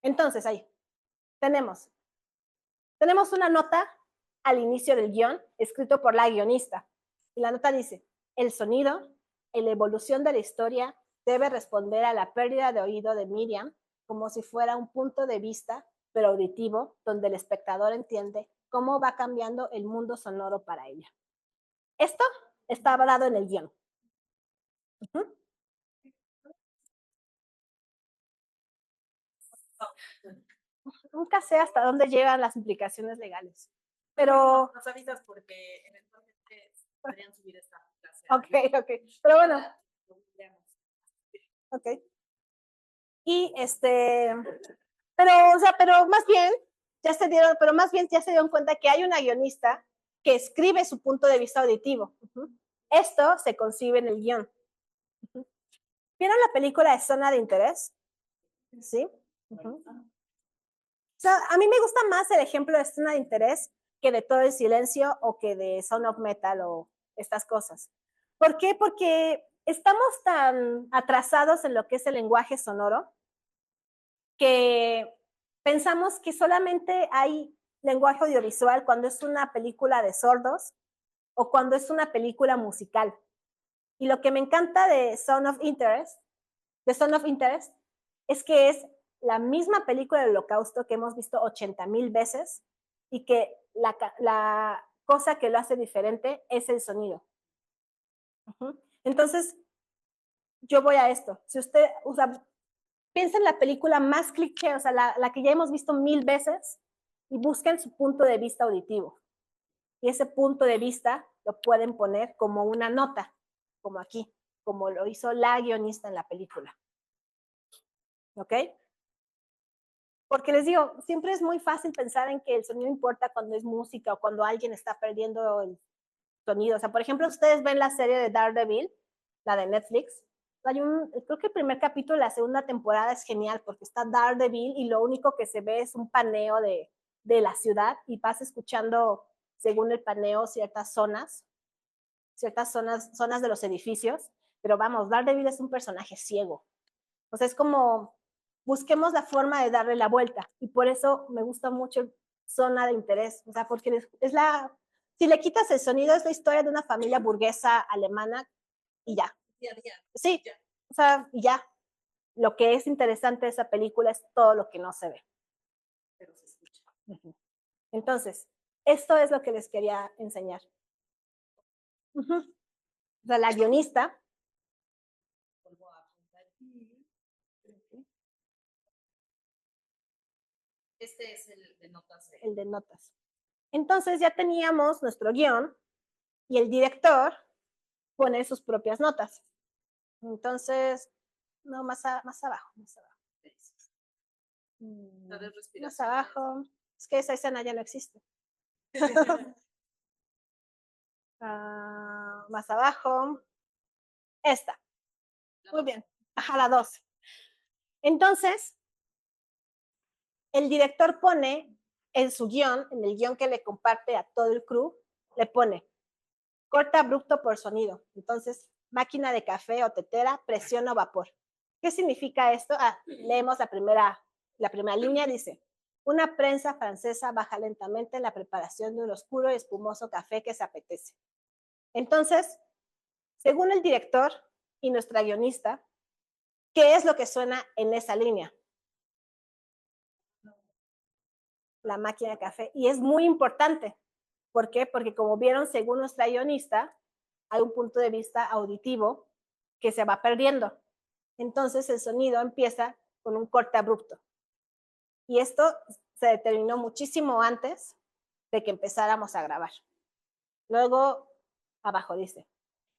Entonces, ahí, tenemos una nota al inicio del guión, escrito por la guionista. Y la nota dice, el sonido, en la evolución de la historia, debe responder a la pérdida de oído de Miriam como si fuera un punto de vista, pero auditivo, donde el espectador entiende cómo va cambiando el mundo sonoro para ella. Esto estaba dado en el guión. Nunca sé hasta dónde llegan las implicaciones legales, pero... Nos avisas porque eventualmente podrían subir esta clase. Ok, pero bueno. Ok. Y pero más bien, ya se dieron cuenta que hay una guionista que escribe su punto de vista auditivo. Esto se concibe en el guión. ¿Vieron la película de Zona de Interés? ¿Sí? O sea, a mí me gusta más el ejemplo de Zona de Interés que de Todo el Silencio o que de Sound of Metal o estas cosas. ¿Por qué? Porque estamos tan atrasados en lo que es el lenguaje sonoro que pensamos que solamente hay lenguaje audiovisual cuando es una película de sordos o cuando es una película musical. Y lo que me encanta de Sound of Interest, es que es la misma película del Holocausto que hemos visto 80,000 veces y que la cosa que lo hace diferente es el sonido. Entonces, yo voy a esto. Si usted, o sea, piensa en la película más cliché, o sea, la que ya hemos visto 1000 veces, y busquen su punto de vista auditivo. Y ese punto de vista lo pueden poner como una nota, como aquí, como lo hizo la guionista en la película. ¿Ok? Porque les digo, siempre es muy fácil pensar en que el sonido importa cuando es música o cuando alguien está perdiendo el sonido. O sea, por ejemplo, ustedes ven la serie de Daredevil, la de Netflix. Creo que el primer capítulo de la segunda temporada es genial porque está Daredevil y lo único que se ve es un paneo de la ciudad y vas escuchando, según el paneo, ciertas zonas de los edificios. Pero vamos, Daredevil es un personaje ciego. O sea, es como, busquemos la forma de darle la vuelta. Y por eso me gusta mucho Zona de Interés. O sea, porque si le quitas el sonido, es la historia de una familia burguesa alemana y ya. Día a día. Sí, o sea, y ya. Lo que es interesante de esa película es todo lo que no se ve. Pero se escucha. Entonces, esto es lo que les quería enseñar. O sea, la guionista. Vuelvo a apuntar aquí. Este es el de notas. El de notas. Entonces ya teníamos nuestro guión y el director pone sus propias notas. Entonces, no, más abajo, más abajo. Más abajo. Es que esa escena ya no existe. Más abajo. Esta. Muy bien. Ajá, la 2. Entonces, el director pone en su guión, en el guión que le comparte a todo el crew, le pone corte abrupto por sonido. Entonces, máquina de café o tetera, presión o vapor. ¿Qué significa esto? Leemos la primera línea, dice, una prensa francesa baja lentamente en la preparación de un oscuro y espumoso café que se apetece. Entonces, según el director y nuestra guionista, ¿qué es lo que suena en esa línea? La máquina de café. Y es muy importante. ¿Por qué? Porque como vieron, según nuestra guionista, hay un punto de vista auditivo que se va perdiendo. Entonces el sonido empieza con un corte abrupto. Y esto se determinó muchísimo antes de que empezáramos a grabar. Luego, abajo dice,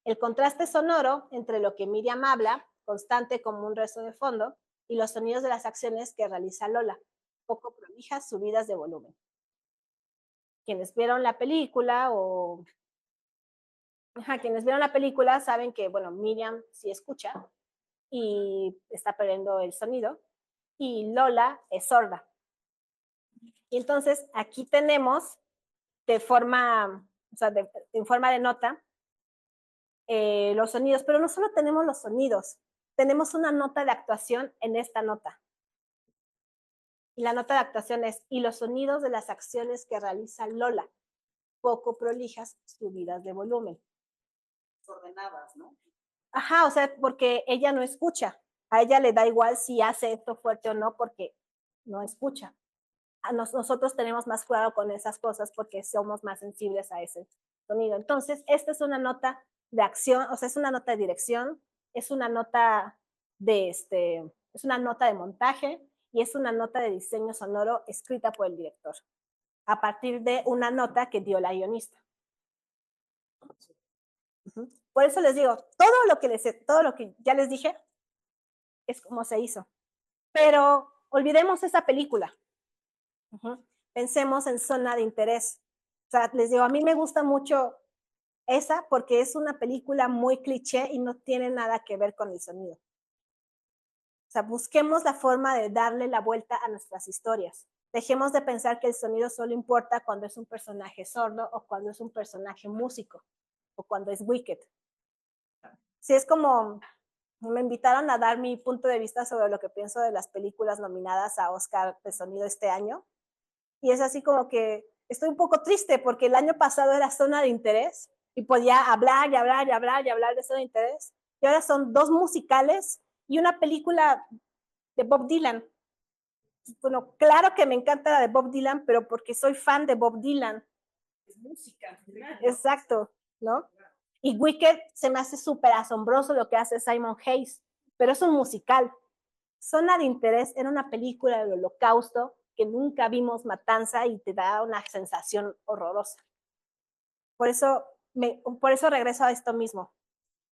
el contraste sonoro entre lo que Miriam habla, constante como un rezo de fondo, y los sonidos de las acciones que realiza Lola, poco prolijas, subidas de volumen. Quienes vieron la película quienes vieron la película saben que, bueno, Miriam sí escucha y está perdiendo el sonido y Lola es sorda. Y entonces aquí tenemos en forma de nota los sonidos, pero no solo tenemos los sonidos, tenemos una nota de actuación en esta nota. Y la nota de actuación es, y los sonidos de las acciones que realiza Lola, poco prolijas, subidas de volumen. Ordenadas, ¿no? Ajá, o sea, porque ella no escucha. A ella le da igual si hace esto fuerte o no, porque no escucha. Nosotros tenemos más cuidado con esas cosas porque somos más sensibles a ese sonido. Entonces, esta es una nota de acción, o sea, es una nota de dirección, es una nota es una nota de montaje y es una nota de diseño sonoro escrita por el director, a partir de una nota que dio la guionista. Por eso les digo, todo lo que ya les dije es como se hizo. Pero olvidemos esa película. Pensemos en Zona de Interés. O sea, les digo, a mí me gusta mucho esa porque es una película muy cliché y no tiene nada que ver con el sonido. O sea, busquemos la forma de darle la vuelta a nuestras historias. Dejemos de pensar que el sonido solo importa cuando es un personaje sordo o cuando es un personaje músico o cuando es Wicked. Sí, es como, me invitaron a dar mi punto de vista sobre lo que pienso de las películas nominadas a Oscar de sonido este año. Y es así como que estoy un poco triste porque el año pasado era Zona de Interés y podía hablar y hablar y hablar y hablar de Zona de Interés. Y ahora son 2 musicales y una película de Bob Dylan. Bueno, claro que me encanta la de Bob Dylan, pero porque soy fan de Bob Dylan. Es música. Exacto, ¿no? Y Wicked se me hace súper asombroso lo que hace Simon Hayes, pero es un musical. Zona de Interés era una película del Holocausto que nunca vimos matanza y te da una sensación horrorosa. Por eso regreso a esto mismo.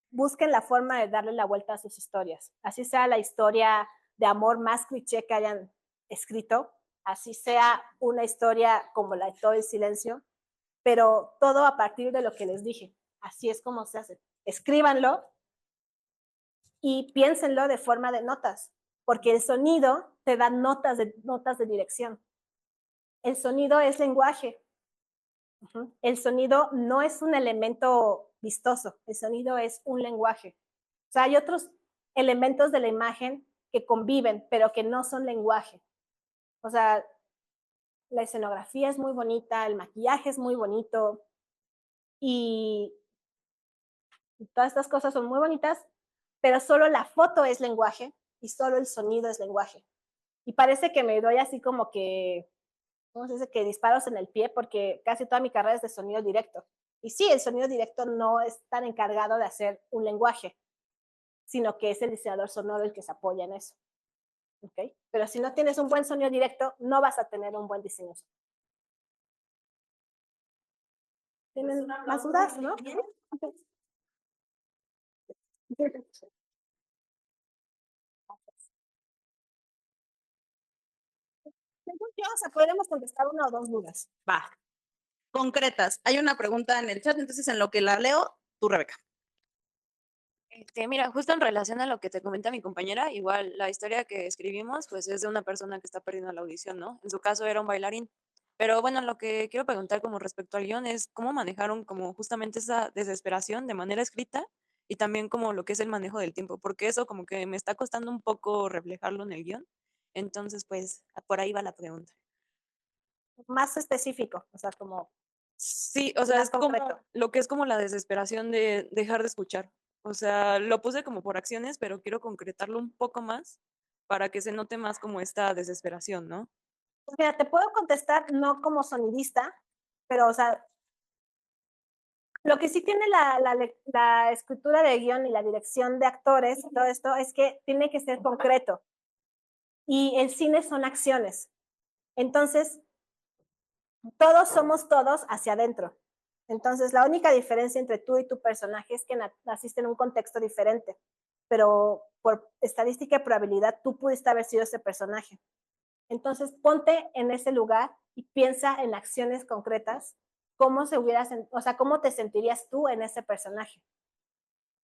Busquen la forma de darle la vuelta a sus historias. Así sea la historia de amor más cliché que hayan escrito, así sea una historia como la de Todo el Silencio, pero todo a partir de lo que les dije. Así es como se hace. Escríbanlo y piénsenlo de forma de notas, porque el sonido te da notas de dirección. El sonido es lenguaje. El sonido no es un elemento vistoso, el sonido es un lenguaje. O sea, hay otros elementos de la imagen que conviven, pero que no son lenguaje. O sea, la escenografía es muy bonita, el maquillaje es muy bonito y todas estas cosas son muy bonitas, pero solo la foto es lenguaje y solo el sonido es lenguaje. Y parece que me doy así como que, ¿cómo se dice? Que disparos en el pie, porque casi toda mi carrera es de sonido directo. Y sí, el sonido directo no es tan encargado de hacer un lenguaje, sino que es el diseñador sonoro el que se apoya en eso. ¿Okay? Pero si no tienes un buen sonido directo, no vas a tener un buen diseño. ¿Tienen más dudas, no? Según yo, o sea, podremos contestar una o dos dudas. Va. Concretas. Hay una pregunta en el chat, entonces en lo que la leo, tú, Rebeca. Mira, justo en relación a lo que te comenta mi compañera, igual la historia que escribimos, pues es de una persona que está perdiendo la audición, ¿no? En su caso era un bailarín. Pero bueno, lo que quiero preguntar como respecto al guión es cómo manejaron como justamente esa desesperación de manera escrita y también como lo que es el manejo del tiempo, porque eso como que me está costando un poco reflejarlo en el guión. Entonces, pues por ahí va la pregunta. Más específico, o sea, como Sí, o sea, más es como concreto. lo que es como la desesperación de dejar de escuchar. O sea, lo puse como por acciones, pero quiero concretarlo un poco más para que se note más como esta desesperación, ¿no? Pues mira, te puedo contestar no como sonidista, pero, o sea, lo que sí tiene la escritura de guión y la dirección de actores y todo esto es que tiene que ser concreto. Y el cine son acciones. Entonces, todos somos todos hacia adentro. Entonces, la única diferencia entre tú y tu personaje es que naciste en un contexto diferente, pero por estadística y probabilidad tú pudiste haber sido ese personaje. Entonces, ponte en ese lugar y piensa en acciones concretas, cómo cómo te sentirías tú en ese personaje.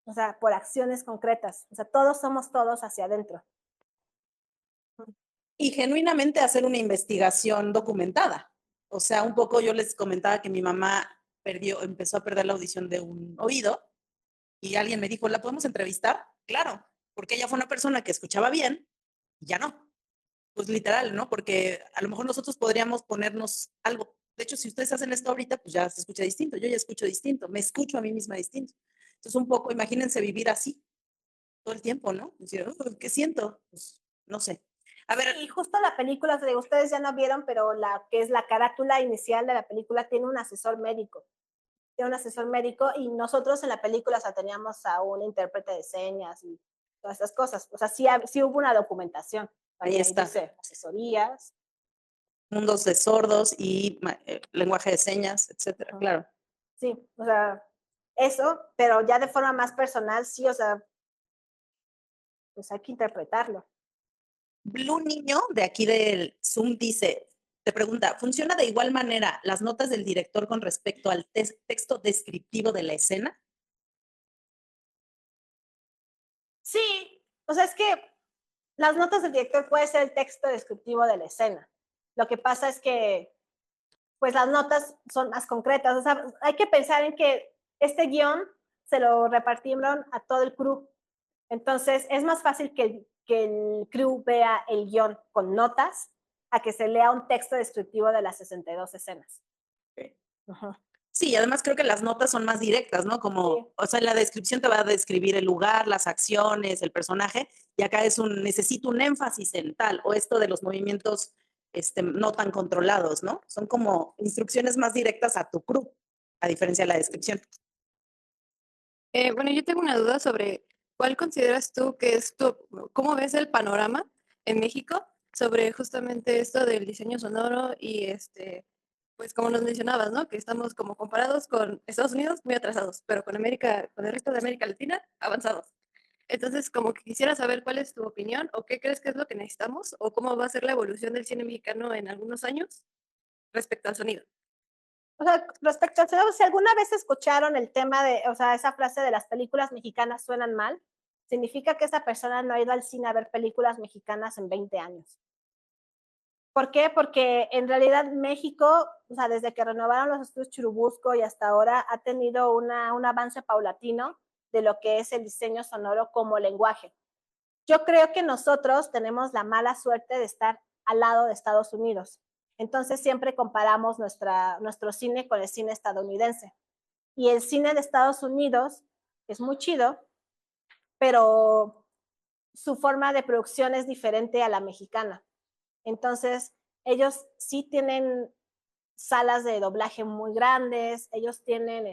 O sea, por acciones concretas. O sea, todos somos todos hacia adentro. Y genuinamente hacer una investigación documentada. O sea, un poco yo les comentaba que mi mamá empezó a perder la audición de un oído y alguien me dijo, ¿la podemos entrevistar? Claro, porque ella fue una persona que escuchaba bien y ya no. Pues literal, ¿no? Porque a lo mejor nosotros podríamos ponernos algo. De hecho, si ustedes hacen esto ahorita, pues ya se escucha distinto. Yo ya escucho distinto, me escucho a mí misma distinto. Entonces, un poco, imagínense vivir así todo el tiempo, ¿no? Decir, ¿qué siento? Pues no sé. A ver. Y justo la película, ustedes ya no vieron, pero la que es la carátula inicial de la película tiene un asesor médico. Tiene un asesor médico y nosotros en la película, o sea, teníamos a un intérprete de señas y todas esas cosas. O sea, sí hubo una documentación. Ahí está. Dice asesorías. Mundos de sordos y lenguaje de señas, etcétera, claro. Sí, o sea, eso, pero ya de forma más personal, sí, o sea, pues hay que interpretarlo. Blue Niño, de aquí del Zoom, te pregunta, ¿funciona de igual manera las notas del director con respecto al texto descriptivo de la escena? Sí, o sea, es que las notas del director puede ser el texto descriptivo de la escena. Lo que pasa es que, pues las notas son más concretas. O sea, hay que pensar en que este guión se lo repartieron a todo el crew. Entonces, es más fácil que el crew vea el guión con notas a que se lea un texto descriptivo de las 62 escenas. Okay. Sí, y además creo que las notas son más directas, ¿no? Como, Sí. o sea, la descripción te va a describir el lugar, las acciones, el personaje, y acá es necesito un énfasis en tal, o esto de los movimientos no tan controlados, ¿no? Son como instrucciones más directas a tu crew, a diferencia de la descripción. Bueno, yo tengo una duda sobre cuál consideras tú que es cómo ves el panorama en México sobre justamente esto del diseño sonoro y pues como nos mencionabas, ¿no? Que estamos como comparados con Estados Unidos muy atrasados, pero con con el resto de América Latina avanzados. Entonces, como que quisiera saber cuál es tu opinión o qué crees que es lo que necesitamos o cómo va a ser la evolución del cine mexicano en algunos años respecto al sonido. O sea, respecto al sonido, si alguna vez escucharon el tema de, o sea, esa frase de las películas mexicanas suenan mal, significa que esa persona no ha ido al cine a ver películas mexicanas en 20 años. ¿Por qué? Porque en realidad México, o sea, desde que renovaron los estudios Churubusco y hasta ahora, ha tenido un avance paulatino de lo que es el diseño sonoro como lenguaje. Yo creo que nosotros tenemos la mala suerte de estar al lado de Estados Unidos. Entonces siempre comparamos nuestro cine con el cine estadounidense. Y el cine de Estados Unidos es muy chido, pero su forma de producción es diferente a la mexicana. Entonces, ellos sí tienen salas de doblaje muy grandes, ellos tienen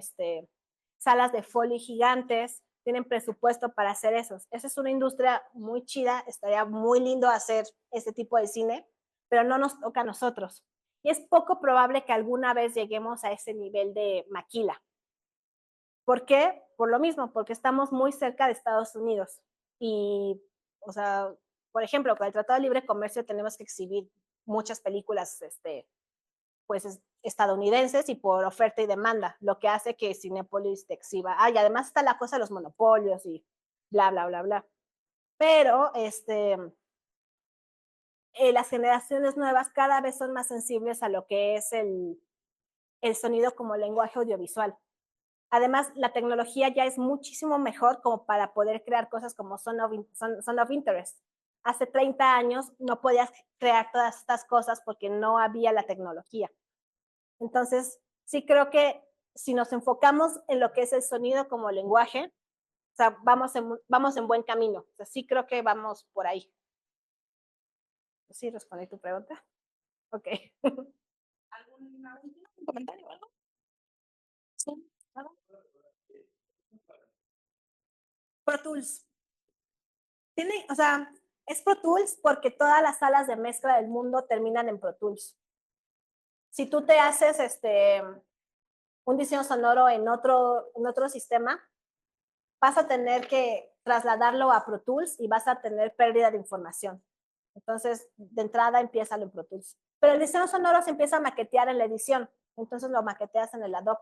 salas de Foley gigantes, tienen presupuesto para hacer esos. Esa es una industria muy chida, estaría muy lindo hacer ese tipo de cine, pero no nos toca a nosotros. Y es poco probable que alguna vez lleguemos a ese nivel de maquila. ¿Por qué? Por lo mismo, porque estamos muy cerca de Estados Unidos. Y, o sea, por ejemplo, con el Tratado de Libre Comercio tenemos que exhibir muchas películas pues estadounidenses y por oferta y demanda, lo que hace que Cinépolis te exhiba. Y además está la cosa de los monopolios y bla, bla, bla, bla. Pero las generaciones nuevas cada vez son más sensibles a lo que es el sonido como lenguaje audiovisual. Además, la tecnología ya es muchísimo mejor como para poder crear cosas como Son of Interest. Hace 30 años no podías crear todas estas cosas porque no había la tecnología. Entonces, sí creo que si nos enfocamos en lo que es el sonido como lenguaje, o sea, vamos en buen camino. O sea, sí creo que vamos por ahí. ¿Sí respondí tu pregunta? Ok. ¿Algún comentario o algo? Sí, nada. Pro Tools. O sea, es Pro Tools porque todas las salas de mezcla del mundo terminan en Pro Tools. Si tú te haces un diseño sonoro en otro sistema, vas a tener que trasladarlo a Pro Tools y vas a tener pérdida de información. Entonces, de entrada empieza en Pro Tools. Pero el diseño sonoro se empieza a maquetear en la edición. Entonces lo maqueteas en el Adobe.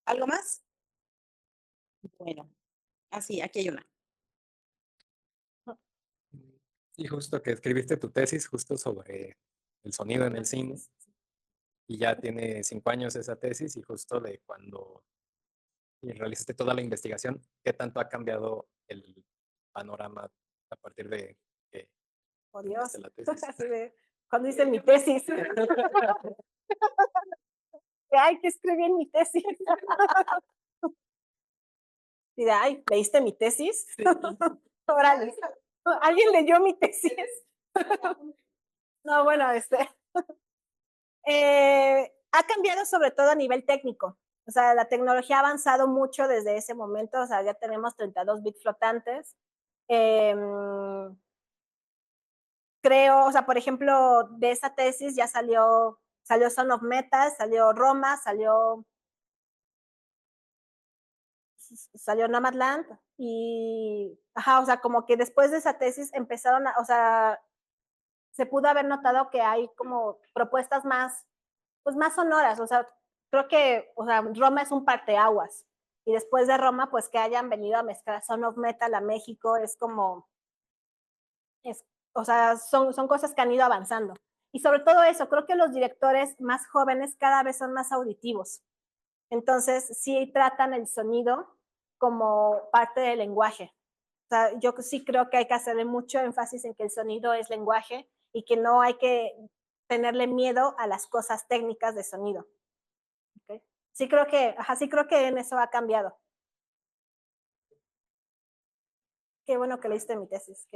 ¿Algo más? Bueno, así, aquí hay una. Y justo que escribiste tu tesis justo sobre el sonido en el cine y ya tiene 5 años esa tesis y justo de cuando realizaste toda la investigación, ¿qué tanto ha cambiado el panorama a partir de que Por Dios. hiciste la tesis? Cuando hice mi tesis. Ay, ¿qué escribí en mi tesis? Y de, ay, ¿leíste mi tesis? Órale. ¿Alguien leyó mi tesis? No, bueno, ha cambiado sobre todo a nivel técnico. O sea, la tecnología ha avanzado mucho desde ese momento. O sea, ya tenemos 32 bits flotantes. Creo, o sea, por ejemplo, de esa tesis ya salió Son of Metal, salió Roma, salió Nomadland y, ajá, o sea, como que después de esa tesis empezaron o sea, se pudo haber notado que hay como propuestas más, pues más sonoras, o sea, creo que, o sea, Roma es un parteaguas y después de Roma, pues que hayan venido a mezclar Son of Metal a México es como, o sea, son cosas que han ido avanzando. Y sobre todo eso, creo que los directores más jóvenes cada vez son más auditivos. Entonces, sí tratan el sonido como parte del lenguaje. O sea, yo sí creo que hay que hacerle mucho énfasis en que el sonido es lenguaje y que no hay que tenerle miedo a las cosas técnicas de sonido. sí creo que en eso ha cambiado. Qué bueno que leíste mi tesis.